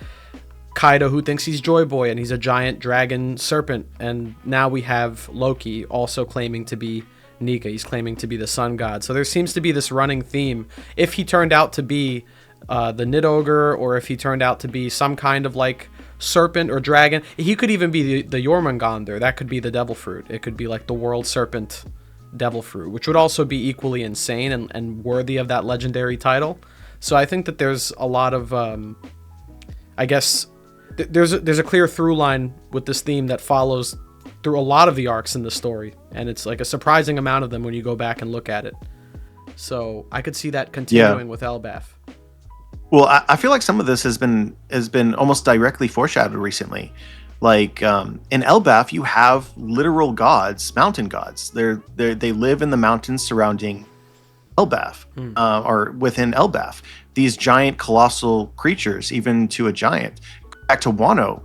[SPEAKER 1] Kaido, who thinks he's Joyboy and he's a giant dragon serpent, and now we have Loki also claiming to be Nika. He's claiming to be the sun god. So there seems to be this running theme. If he turned out to be the Nidogre, or if he turned out to be some kind of like serpent or dragon, he could even be the Jormungandr. That could be the devil fruit. It could be like the world serpent devil fruit, which would also be equally insane and worthy of that legendary title. So I think that there's a lot of I guess there's a clear through line with this theme that follows through a lot of the arcs in the story, and it's like a surprising amount of them when you go back and look at it. So I could see that continuing with Elbaf.
[SPEAKER 2] Well, I feel like some of this has been almost directly foreshadowed recently. Like in Elbaf, you have literal gods, mountain gods. They live in the mountains surrounding Elbaf, or within Elbaf. These giant, colossal creatures, even to a giant. Back to Wano,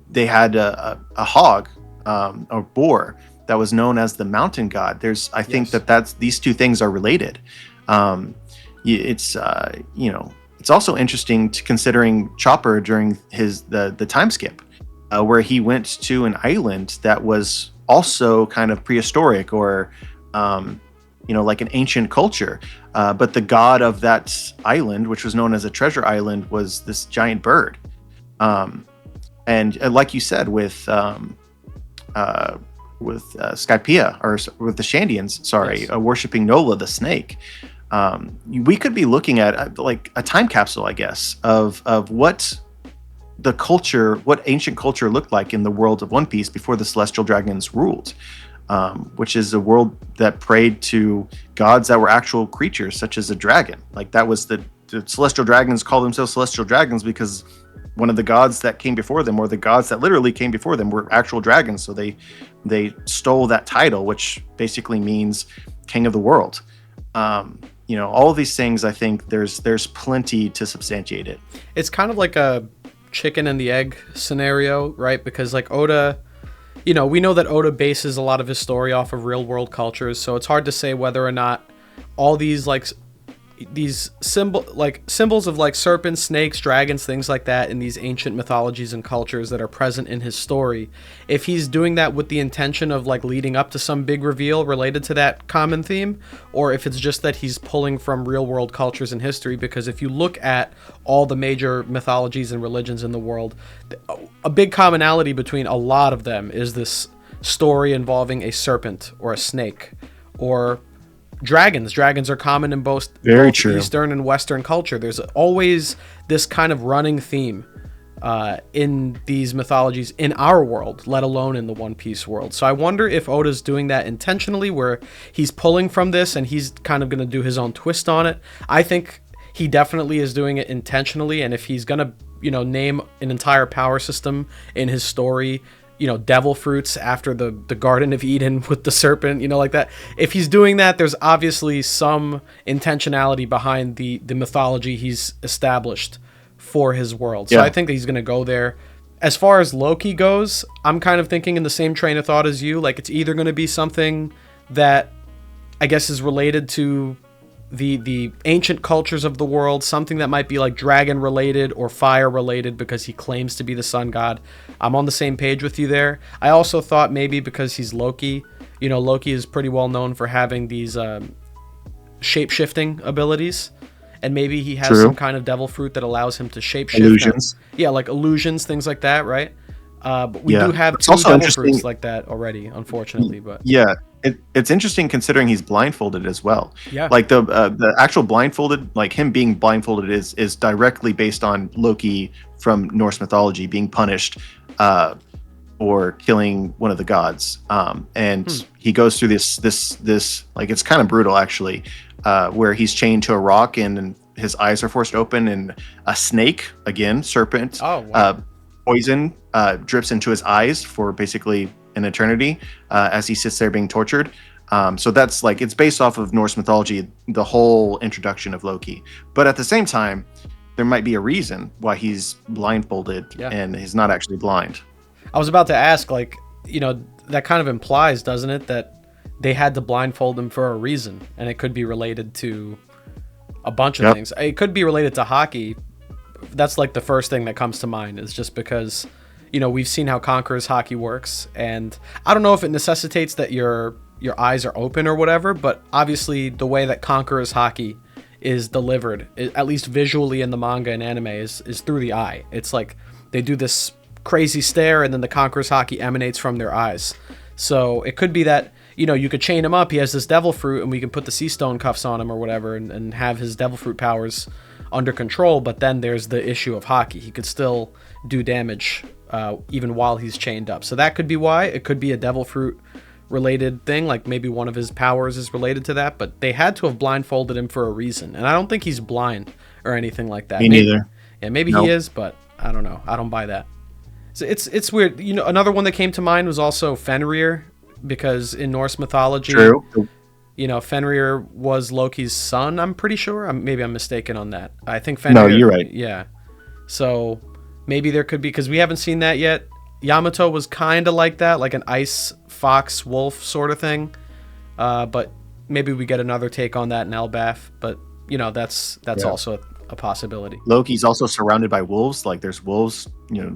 [SPEAKER 2] they had a hog, or boar, that was known as the mountain god. I think that's these two things are related. It's also interesting to considering Chopper during the time skip, where he went to an island that was also kind of prehistoric, or like an ancient culture, but the god of that island, which was known as a treasure island, was this giant bird. And like you said, with Skypiea, or with the Shandians, worshiping Nola the snake. We could be looking at like a time capsule, I guess, of what ancient culture looked like in the world of One Piece before the Celestial Dragons ruled, which is a world that prayed to gods that were actual creatures, such as a dragon. Like that was the Celestial Dragons call themselves Celestial Dragons because one of the gods that came before them, or the gods that literally came before them, were actual dragons. So they stole that title, which basically means king of the world. All of these things, I think there's plenty to substantiate it.
[SPEAKER 1] It's kind of like a chicken and the egg scenario, right? Because like Oda, we know that Oda bases a lot of his story off of real world cultures, so it's hard to say whether or not all these symbols of like serpents, snakes, dragons, things like that in these ancient mythologies and cultures that are present in his story, if he's doing that with the intention of like leading up to some big reveal related to that common theme, or if it's just that he's pulling from real world cultures and history. Because if you look at all the major mythologies and religions in the world, a big commonality between a lot of them is this story involving a serpent or a snake, or Dragons are common in
[SPEAKER 2] Very
[SPEAKER 1] both
[SPEAKER 2] true.
[SPEAKER 1] Eastern and Western culture. There's always this kind of running theme in these mythologies in our world, let alone in the One Piece world. So I wonder if Oda's doing that intentionally, where he's pulling from this and he's kind of going to do his own twist on it. I think he definitely is doing it intentionally, and if he's going to, name an entire power system in his story, devil fruits after the Garden of Eden with the serpent, like that. If he's doing that, there's obviously some intentionality behind the mythology he's established for his world. So I think that he's going to go there. As far as Loki goes, I'm kind of thinking in the same train of thought as you. Like, it's either going to be something that I guess is related to the ancient cultures of the world, something that might be like dragon related or fire related because he claims to be the sun god. I'm on the same page with you there. I also thought maybe because he's Loki, Loki is pretty well known for having these shape-shifting abilities, and maybe he has some kind of devil fruit that allows him to shapeshift.
[SPEAKER 2] Illusions.
[SPEAKER 1] Yeah, like illusions, things like that, right? But we do have
[SPEAKER 2] it's
[SPEAKER 1] two
[SPEAKER 2] also
[SPEAKER 1] devil fruits like that already, unfortunately. But
[SPEAKER 2] it's interesting considering he's blindfolded as well.
[SPEAKER 1] Yeah,
[SPEAKER 2] like the actual blindfolded, like him being blindfolded, is directly based on Loki from Norse mythology being punished or killing one of the gods. And he goes through this like, it's kind of brutal actually, where he's chained to a rock and his eyes are forced open, and a snake, again serpent, poison drips into his eyes for basically an eternity as he sits there being tortured. So that's like, it's based off of Norse mythology, the whole introduction of Loki. But at the same time, there might be a reason why he's blindfolded and he's not actually blind.
[SPEAKER 1] I was about to ask, like, that kind of implies, doesn't it, that they had to blindfold him for a reason, and it could be related to a bunch of things. It could be related to hockey. That's like the first thing that comes to mind, is just because, we've seen how Conqueror's hockey works, and I don't know if it necessitates that your eyes are open or whatever, but obviously the way that Conqueror's hockey is delivered, at least visually in the manga and anime, is through the eye. It's like they do this crazy stare, and then the Conqueror's hockey emanates from their eyes. So it could be that, you could chain him up, he has this devil fruit, and we can put the sea stone cuffs on him or whatever, and have his devil fruit powers under control. But then there's the issue of hockey. He could still do damage even while he's chained up. So that could be why. It could be a devil fruit related thing, like maybe one of his powers is related to that, but they had to have blindfolded him for a reason, and I don't think he's blind or anything like that.
[SPEAKER 2] Me neither.
[SPEAKER 1] Maybe he is, but I don't know. I don't buy that. So it's weird. Another one that came to mind was also Fenrir, because in Norse mythology, Fenrir was Loki's son, I'm pretty sure. Maybe I'm mistaken on that. I think Fenrir...
[SPEAKER 2] No, you're right.
[SPEAKER 1] Yeah. So maybe there could be, because we haven't seen that yet. Yamato was kind of like that, like an ice fox wolf sort of thing. But maybe we get another take on that in Elbaf. But, that's also a possibility.
[SPEAKER 2] Loki's also surrounded by wolves. Like, there's wolves,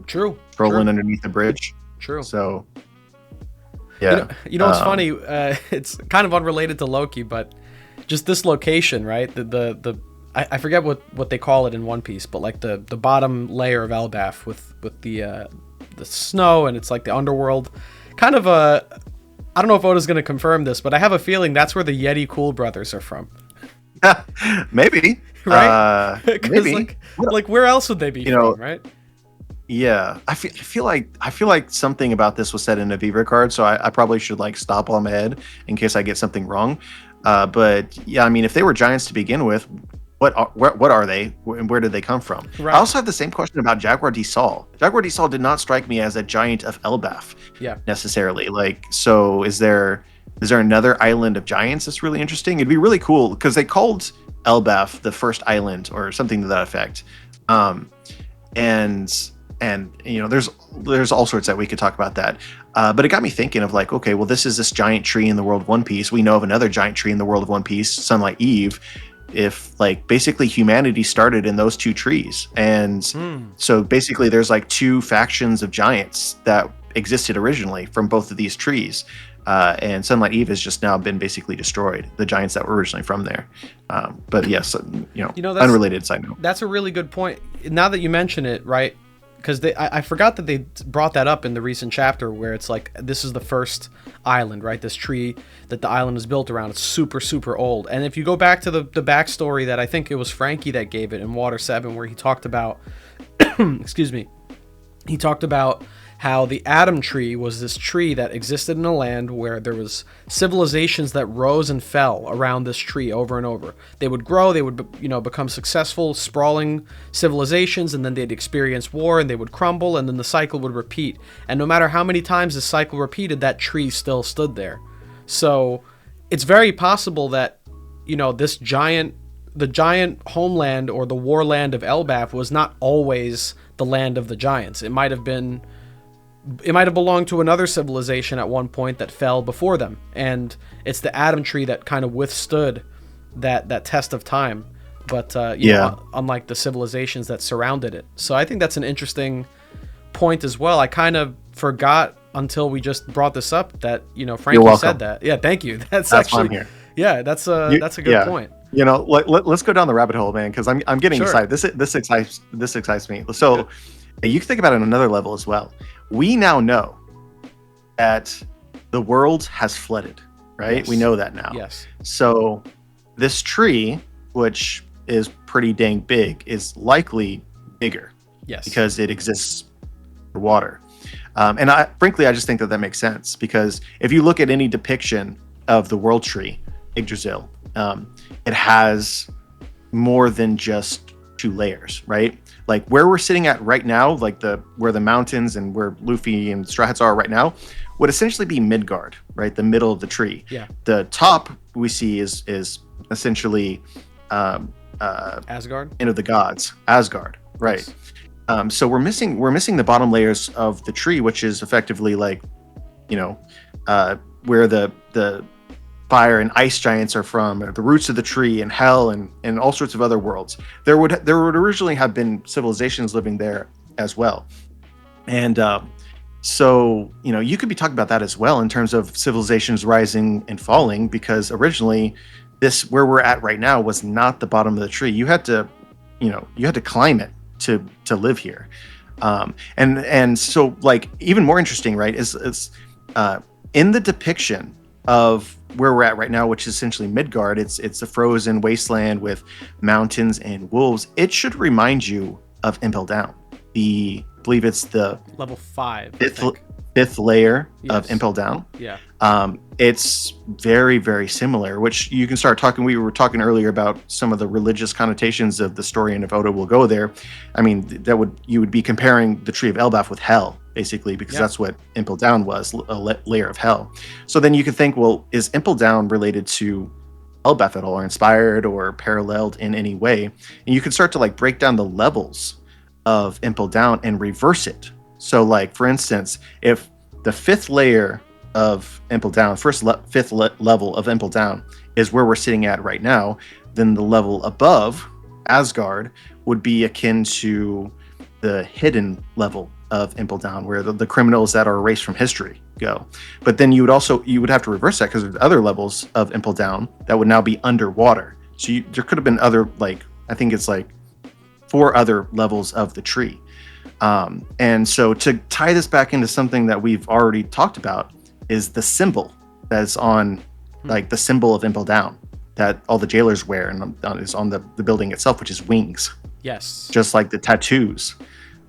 [SPEAKER 2] trolling underneath the bridge.
[SPEAKER 1] True.
[SPEAKER 2] So... yeah.
[SPEAKER 1] What's funny? It's kind of unrelated to Loki, but just this location, right? I forget what they call it in One Piece, but like the bottom layer of Elbaf with the snow, and it's like the underworld. Kind of I don't know if Oda's going to confirm this, but I have a feeling that's where the Yeti Cool brothers are from.
[SPEAKER 2] Maybe.
[SPEAKER 1] Right?
[SPEAKER 2] Maybe.
[SPEAKER 1] Like where else would they be from, right?
[SPEAKER 2] Yeah, I feel like something about this was said in a Beaver card, so I probably should like stop on my head in case I get something wrong. But yeah, I mean, if they were giants to begin with, what are they, and where did they come from? Right. I also have the same question about Jaguar D Sol. Jaguar D Sol did not strike me as a giant of Elbaf, necessarily. Like, so is there another island of giants that's really interesting? It'd be really cool because they called Elbaf the first island or something to that effect, and there's all sorts that we could talk about that, but it got me thinking of like, okay, well, this giant tree in the world of One Piece. We know of another giant tree in the world of One Piece, Sunlight Eve. If like basically humanity started in those two trees, and so basically there's like two factions of giants that existed originally from both of these trees, and Sunlight Eve has just now been basically destroyed. The giants that were originally from there, but yes, unrelated side note.
[SPEAKER 1] That's a really good point. Now that you mention it, right? because I forgot that they brought that up in the recent chapter where it's like this is the first island, right? This tree that the island is built around. It's super, super old. And if you go back to the backstory that I think it was Frankie that gave it in Water 7, where he talked about, excuse me, he talked about how the Adam tree was this tree that existed in a land where there was civilizations that rose and fell around this tree over and over. They would grow, they would, become successful, sprawling civilizations, and then they'd experience war and they would crumble, and then the cycle would repeat. And no matter how many times the cycle repeated, that tree still stood there. So it's very possible that, the giant homeland or the war land of Elbaf was not always the land of the giants. It might have belonged to another civilization at one point that fell before them, and it's the Adam tree that kind of withstood that test of time, but unlike the civilizations that surrounded it. So I think that's an interesting point as well. I kind of forgot until we just brought this up that Frankie said that. Yeah, thank you. That's actually, why I'm here. Yeah, that's a good point.
[SPEAKER 2] Let's go down the rabbit hole, man, because I'm getting excited. This excites me. So you can think about it on another level as well. We now know that the world has flooded, right? Yes. We know that now.
[SPEAKER 1] Yes.
[SPEAKER 2] So this tree, which is pretty dang big, is likely bigger.
[SPEAKER 1] Yes.
[SPEAKER 2] Because it exists for water. And frankly, I just think that makes sense, because if you look at any depiction of the world tree, Yggdrasil, it has more than just 2 layers, right? Like where we're sitting at right now, like where the mountains and where Luffy and Straw Hats are right now, would essentially be Midgard, right? The middle of the tree.
[SPEAKER 1] Yeah.
[SPEAKER 2] The top we see is essentially
[SPEAKER 1] Asgard.
[SPEAKER 2] End of the gods, Asgard, right? Yes. So we're missing the bottom layers of the tree, which is effectively like, where the fire and ice giants are from, the roots of the tree, and hell, and all sorts of other worlds. There would originally have been civilizations living there as well, and so you could be talking about that as well in terms of civilizations rising and falling, because originally this where we're at right now was not the bottom of the tree. You had to climb it to live here, and so like even more interesting, right, is in the depiction of where we're at right now, which is essentially Midgard. It's a frozen wasteland with mountains and wolves. It should remind you of Impel Down. I believe it's the
[SPEAKER 1] level 5,
[SPEAKER 2] fifth layer
[SPEAKER 1] yes.
[SPEAKER 2] of Impel Down.
[SPEAKER 1] Yeah.
[SPEAKER 2] It's very, very similar, which you can start talking. We were talking earlier about some of the religious connotations of the story, and if Oda will go there, I mean, you would be comparing the Tree of Elbaf with hell, basically, because that's what Impel Down was, a layer of hell. So then you could think, well, is Impel Down related to Elbaf at all, or inspired or paralleled in any way? And you can start to like break down the levels of Impel Down and reverse it. So like, for instance, if the 5th layer of Impel Down, fifth level of Impel Down is where we're sitting at right now, then the level above, Asgard, would be akin to the hidden level of Impel Down, where the criminals that are erased from history go. But then you would have to reverse that, because there's other levels of Impel Down that would now be underwater. So there could have been other, like, I think it's like 4 other levels of the tree. And so to tie this back into something that we've already talked about is the symbol that's on, like the symbol of Impel Down that all the jailers wear, and is on the building itself, which is wings.
[SPEAKER 1] Yes.
[SPEAKER 2] Just like the tattoos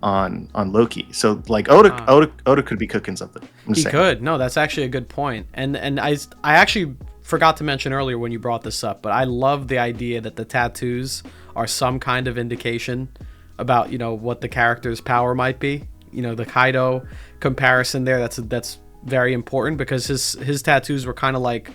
[SPEAKER 2] on Loki. So like Oda could be cooking something.
[SPEAKER 1] He could. No, that's actually a good point. And I actually forgot to mention earlier when you brought this up, but I love the idea that the tattoos are some kind of indication about, what the character's power might be. The Kaido comparison there, that's very important, because his tattoos were kind of like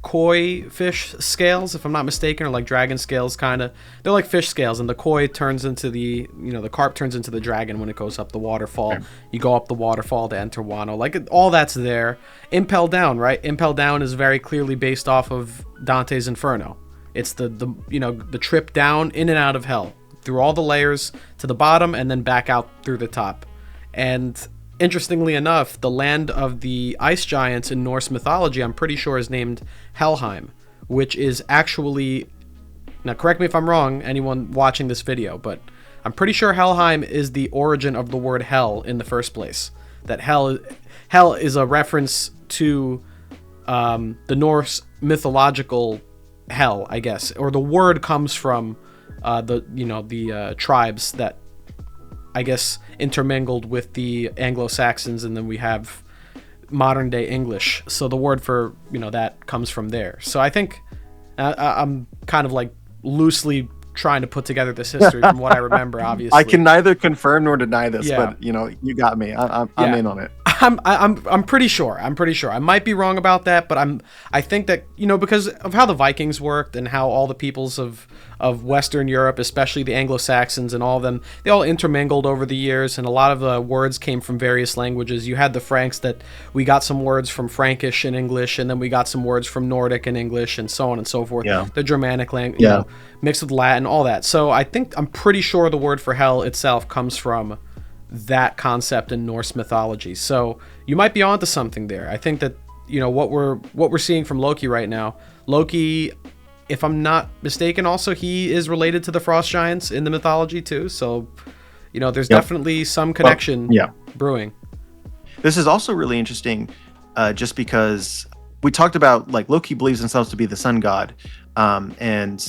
[SPEAKER 1] koi fish scales, if I'm not mistaken, or like dragon scales, kind of. They're like fish scales, and the koi turns into the carp turns into the dragon when it goes up the waterfall. Okay. You go up the waterfall to enter Wano. Like, all that's there. Impel Down, right? Impel Down is very clearly based off of Dante's Inferno. It's the trip down, in and out of hell, through all the layers to the bottom, and then back out through the top. And interestingly enough, the land of the ice giants in Norse mythology, I'm pretty sure, is named Helheim, which is actually, now correct me if I'm wrong, anyone watching this video, but I'm pretty sure Helheim is the origin of the word hell in the first place. That hell is a reference to the Norse mythological hell, I guess, or the word comes from the tribes that, I guess, intermingled with the Anglo-Saxons, and then we have modern day English. So the word for that comes from there. So I think I'm kind of like loosely trying to put together this history from what I remember. Obviously,
[SPEAKER 2] I can neither confirm nor deny this,
[SPEAKER 1] Yeah.
[SPEAKER 2] but you got me. I'm in on it.
[SPEAKER 1] I'm pretty sure. I might be wrong about that, but I think that because of how the Vikings worked and how all the peoples of Western Europe, especially the Anglo-Saxons and all of them, they all intermingled over the years, and a lot of the words came from various languages. You had the Franks, that we got some words from Frankish in English, and then we got some words from Nordic in English, and so on and so forth.
[SPEAKER 2] Yeah.
[SPEAKER 1] The Germanic language, mixed with Latin, all that. So I'm pretty sure the word for hell itself comes from that concept in Norse mythology. So you might be onto something there. I think that what we're seeing from Loki right now. Loki, if I'm not mistaken, also he is related to the frost giants in the mythology too. So there's definitely some connection brewing.
[SPEAKER 2] This is also really interesting, just because we talked about like Loki believes himself to be the sun god, and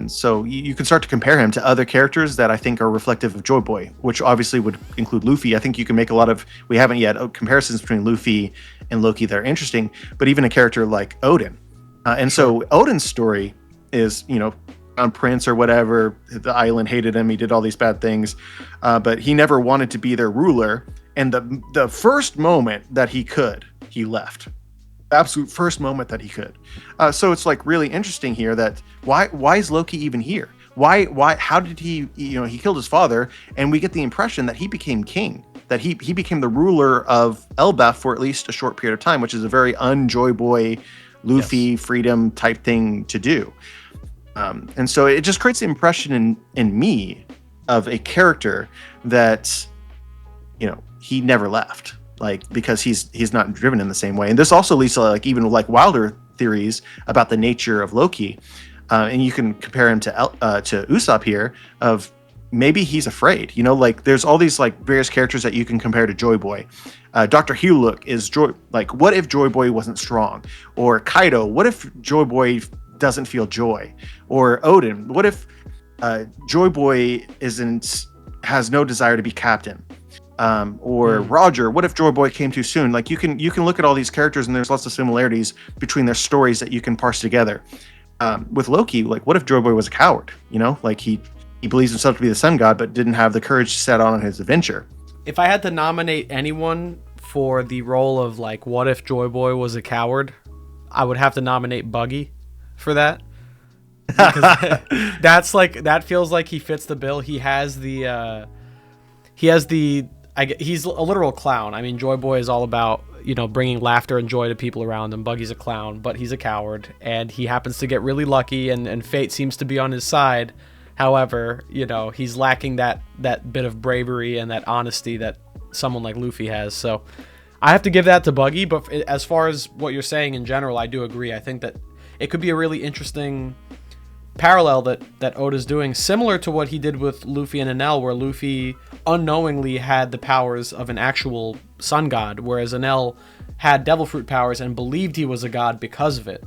[SPEAKER 2] so you can start to compare him to other characters that I think are reflective of Joyboy, which obviously would include Luffy. I think you can make a lot of, we haven't yet, comparisons between Luffy and Loki that are interesting, but even a character like Odin. And so Odin's story is, on Prince or whatever, the island hated him, he did all these bad things, but he never wanted to be their ruler. And the first moment that he could, he left. Absolute first moment that he could. So it's like really interesting here that why is Loki even here? Why how did he he killed his father, and we get the impression that he became king, that he became the ruler of Elbaf for at least a short period of time, which is a very un-Joyboy Luffy freedom type thing to do. And so it just creates the impression in me of a character that he never left. Like, because he's not driven in the same way. And this also leads to like even like wilder theories about the nature of Loki. And you can compare him to Usopp here, of maybe he's afraid. Like there's all these like various characters that you can compare to Joyboy. Dr. Huluk is like, what if Joyboy wasn't strong? Or Kaido, what if Joyboy doesn't feel joy? Or Odin, what if Joyboy has no desire to be captain? Or Roger, what if Joyboy came too soon? Like you can look at all these characters, and there's lots of similarities between their stories that you can parse together. With Loki, like what if Joyboy was a coward? Like he believes himself to be the sun god, but didn't have the courage to set on his adventure.
[SPEAKER 1] If I had to nominate anyone for the role of like what if Joyboy was a coward, I would have to nominate Buggy for that. Because that feels like he fits the bill. He's a literal clown. I mean, Joyboy is all about, bringing laughter and joy to people around him. Buggy's a clown, but he's a coward, and he happens to get really lucky, and fate seems to be on his side. However, he's lacking that bit of bravery and that honesty that someone like Luffy has. So I have to give that to Buggy, but as far as what you're saying in general, I do agree. I think that it could be a really interesting parallel that Oda's doing, similar to what he did with Luffy and Enel, where Luffy unknowingly had the powers of an actual sun god, whereas Enel had devil fruit powers and believed he was a god because of it.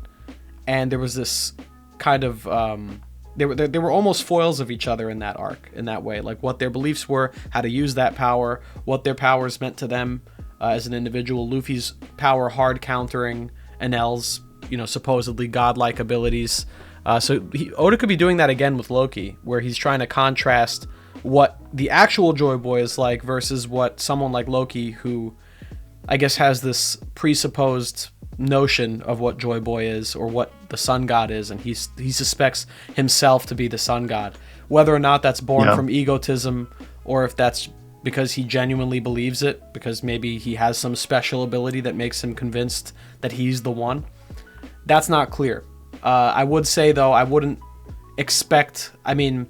[SPEAKER 1] And there was this kind of they were almost foils of each other in that arc, in that way, like what their beliefs were, how to use that power, what their powers meant to them as an individual. Luffy's power hard countering Enel's supposedly godlike abilities. So Oda could be doing that again with Loki, where he's trying to contrast what the actual Joyboy is like versus what someone like Loki, who I guess has this presupposed notion of what Joyboy is, or what the sun god is, and he suspects himself to be the sun god. Whether or not that's born from egotism, or if that's because he genuinely believes it, because maybe he has some special ability that makes him convinced that he's the one, that's not clear. I would say, though, I wouldn't expect... I mean,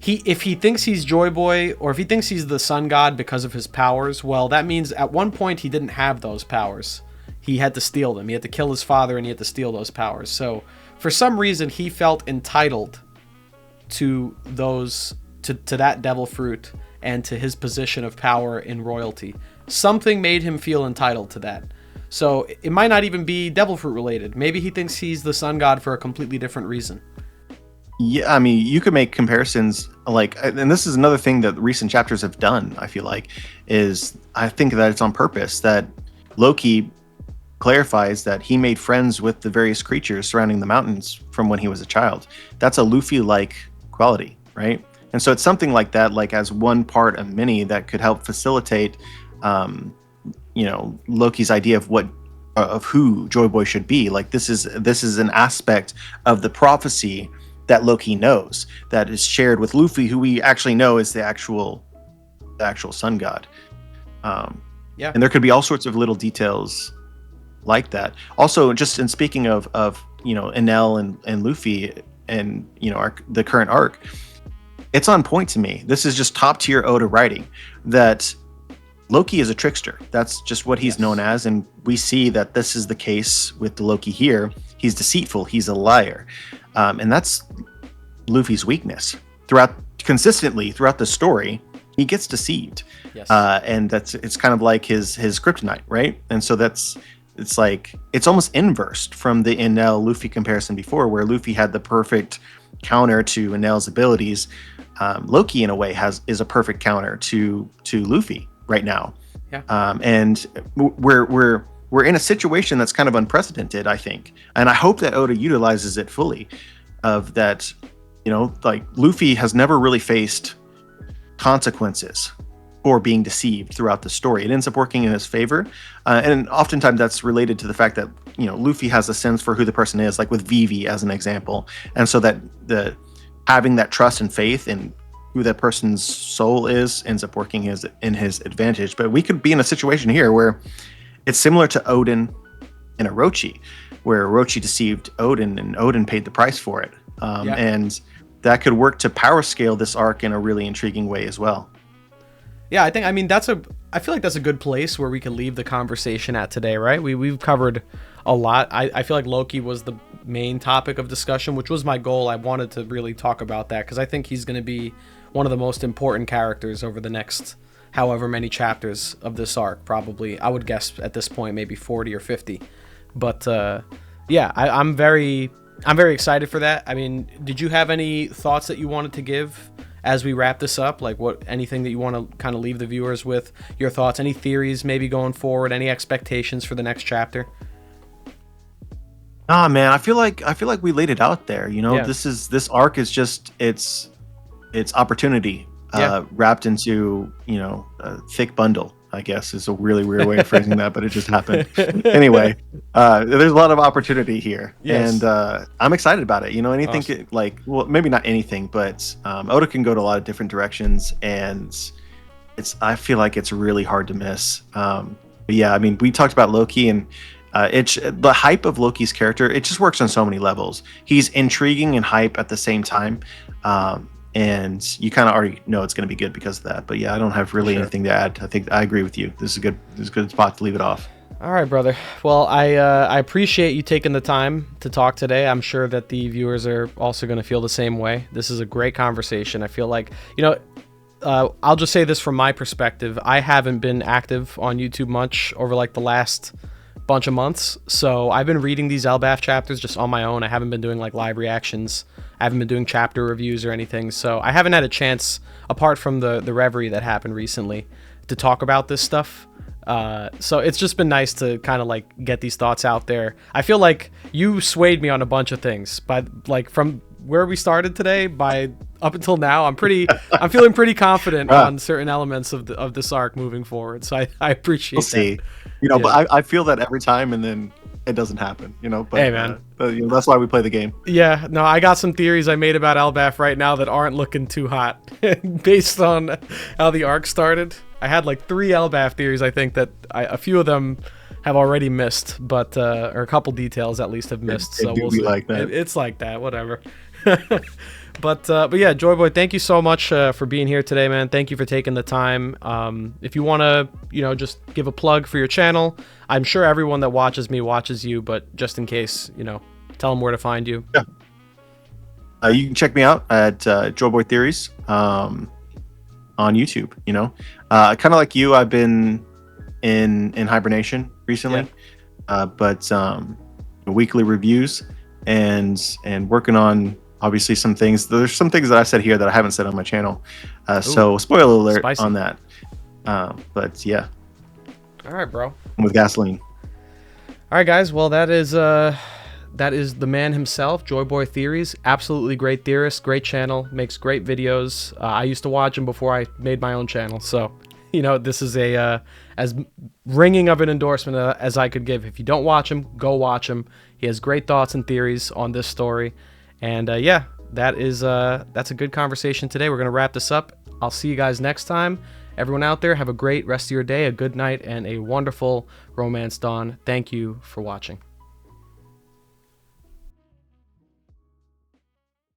[SPEAKER 1] if he thinks he's Joyboy, or if he thinks he's the sun god because of his powers, well, that means at one point he didn't have those powers. He had to steal them. He had to kill his father, and he had to steal those powers. So, for some reason, he felt entitled to those to that devil fruit and to his position of power in royalty. Something made him feel entitled to that. So it might not even be devil fruit related. Maybe he thinks he's the sun god for a completely different reason.
[SPEAKER 2] Yeah, I mean, you could make comparisons like, and this is another thing that recent chapters have done, I feel like, is I think that it's on purpose that Loki clarifies that he made friends with the various creatures surrounding the mountains from when he was a child. That's a Luffy-like quality, right? And so it's something like that, like as one part of many that could help facilitate, Loki's idea of who Joyboy should be. Like this is an aspect of the prophecy that Loki knows that is shared with Luffy, who we actually know is the actual sun god.
[SPEAKER 1] Yeah,
[SPEAKER 2] and there could be all sorts of little details like that. Also, just in speaking of Enel and Luffy and the current arc, it's on point to me. This is just top tier Oda writing that Loki is a trickster. That's just what he's known as, and we see that this is the case with the Loki here. He's deceitful. He's a liar. And that's Luffy's weakness. Consistently throughout the story, he gets deceived.
[SPEAKER 1] Yes.
[SPEAKER 2] And it's kind of like his kryptonite, right? And so it's almost inverse from the Enel Luffy comparison before, where Luffy had the perfect counter to Enel's abilities. Loki, in a way, is a perfect counter to Luffy right now.
[SPEAKER 1] Yeah.
[SPEAKER 2] And we're in a situation that's kind of unprecedented, I think. And I hope that Oda utilizes it fully, of that, like Luffy has never really faced consequences for being deceived throughout the story. It ends up working in his favor. And oftentimes that's related to the fact that, Luffy has a sense for who the person is, like with Vivi as an example. And so that having that trust and faith in who that person's soul is ends up working in his advantage. But we could be in a situation here where it's similar to Odin and Orochi, where Orochi deceived Odin and Odin paid the price for it. And that could work to power scale this arc in a really intriguing way as well.
[SPEAKER 1] Yeah, I feel like that's a good place where we can leave the conversation at today, right? We've covered a lot. I feel like Loki was the main topic of discussion, which was my goal. I wanted to really talk about that because I think he's going to be one of the most important characters over the next however many chapters of this arc. Probably, I would guess at this point, maybe 40 or 50. But I'm very excited for that. I mean, did you have any thoughts that you wanted to give as we wrap this up? Like anything that you want to kind of leave the viewers with, your thoughts, any theories maybe going forward, any expectations for the next chapter?
[SPEAKER 2] Ah, man, I feel like we laid it out there. This arc is just it's opportunity wrapped into a thick bundle, I guess is a really weird way of phrasing that, but it just happened. Anyway, there's a lot of opportunity here. Yes. And I'm excited about it. Anything awesome. Maybe not anything, but Oda can go to a lot of different directions, and I feel like it's really hard to miss. But yeah, I mean, we talked about Loki, and the hype of Loki's character, it just works on so many levels. He's intriguing and hype at the same time. And you kind of already know it's going to be good because of that. But yeah, I don't have really anything to add. I think I agree with you. This is a good spot to leave it off.
[SPEAKER 1] All right, brother. Well, I appreciate you taking the time to talk today. I'm sure that the viewers are also going to feel the same way. This is a great conversation. I feel like, I'll just say this from my perspective. I haven't been active on YouTube much over like the last bunch of months. So I've been reading these Elbaf chapters just on my own. I haven't been doing like live reactions. I haven't been doing chapter reviews or anything. So I haven't had a chance, apart from the reverie that happened recently, to talk about this stuff. So it's just been nice to kind of like get these thoughts out there. I feel like you swayed me on a bunch of things, but like from where we started today by up until now, I'm feeling pretty confident on certain elements of this arc moving forward. So I appreciate
[SPEAKER 2] we'll see. That. But I feel that every time, and then it doesn't happen, but
[SPEAKER 1] hey, man.
[SPEAKER 2] That's why we play the game.
[SPEAKER 1] Yeah, no, I got some theories I made about Elbaf right now that aren't looking too hot based on how the arc started. I had like 3 Elbaf theories. I think that a few of them have already missed, but or a couple details at least have missed. So we'll see.
[SPEAKER 2] Like that.
[SPEAKER 1] It's like that, whatever. But yeah, Joyboy, thank you so much for being here today, man. Thank you for taking the time. If you want to, just give a plug for your channel. I'm sure everyone that watches me watches you, but just in case, tell them where to find you.
[SPEAKER 2] Yeah. You can check me out at Joyboy Theories on YouTube. You know, kind of like you, I've been in hibernation recently, but weekly reviews and working on obviously some things. There's some things that I said here that I haven't said on my channel, so spoiler alert
[SPEAKER 1] spicy.
[SPEAKER 2] on that. But yeah,
[SPEAKER 1] All right, bro.
[SPEAKER 2] with gasoline.
[SPEAKER 1] All right, guys. Well, that is the man himself, Joyboy Theories. Absolutely great theorist, great channel, makes great videos. I used to watch him before I made my own channel, so you know this is a as ringing of an endorsement as I could give. If you don't watch him, go watch him. He has great thoughts and theories on this story, and yeah, that's a good conversation today. We're gonna wrap this up. I'll see you guys next time. Everyone out there, have a great rest of your day, a good night, and a wonderful romance dawn. Thank you for watching.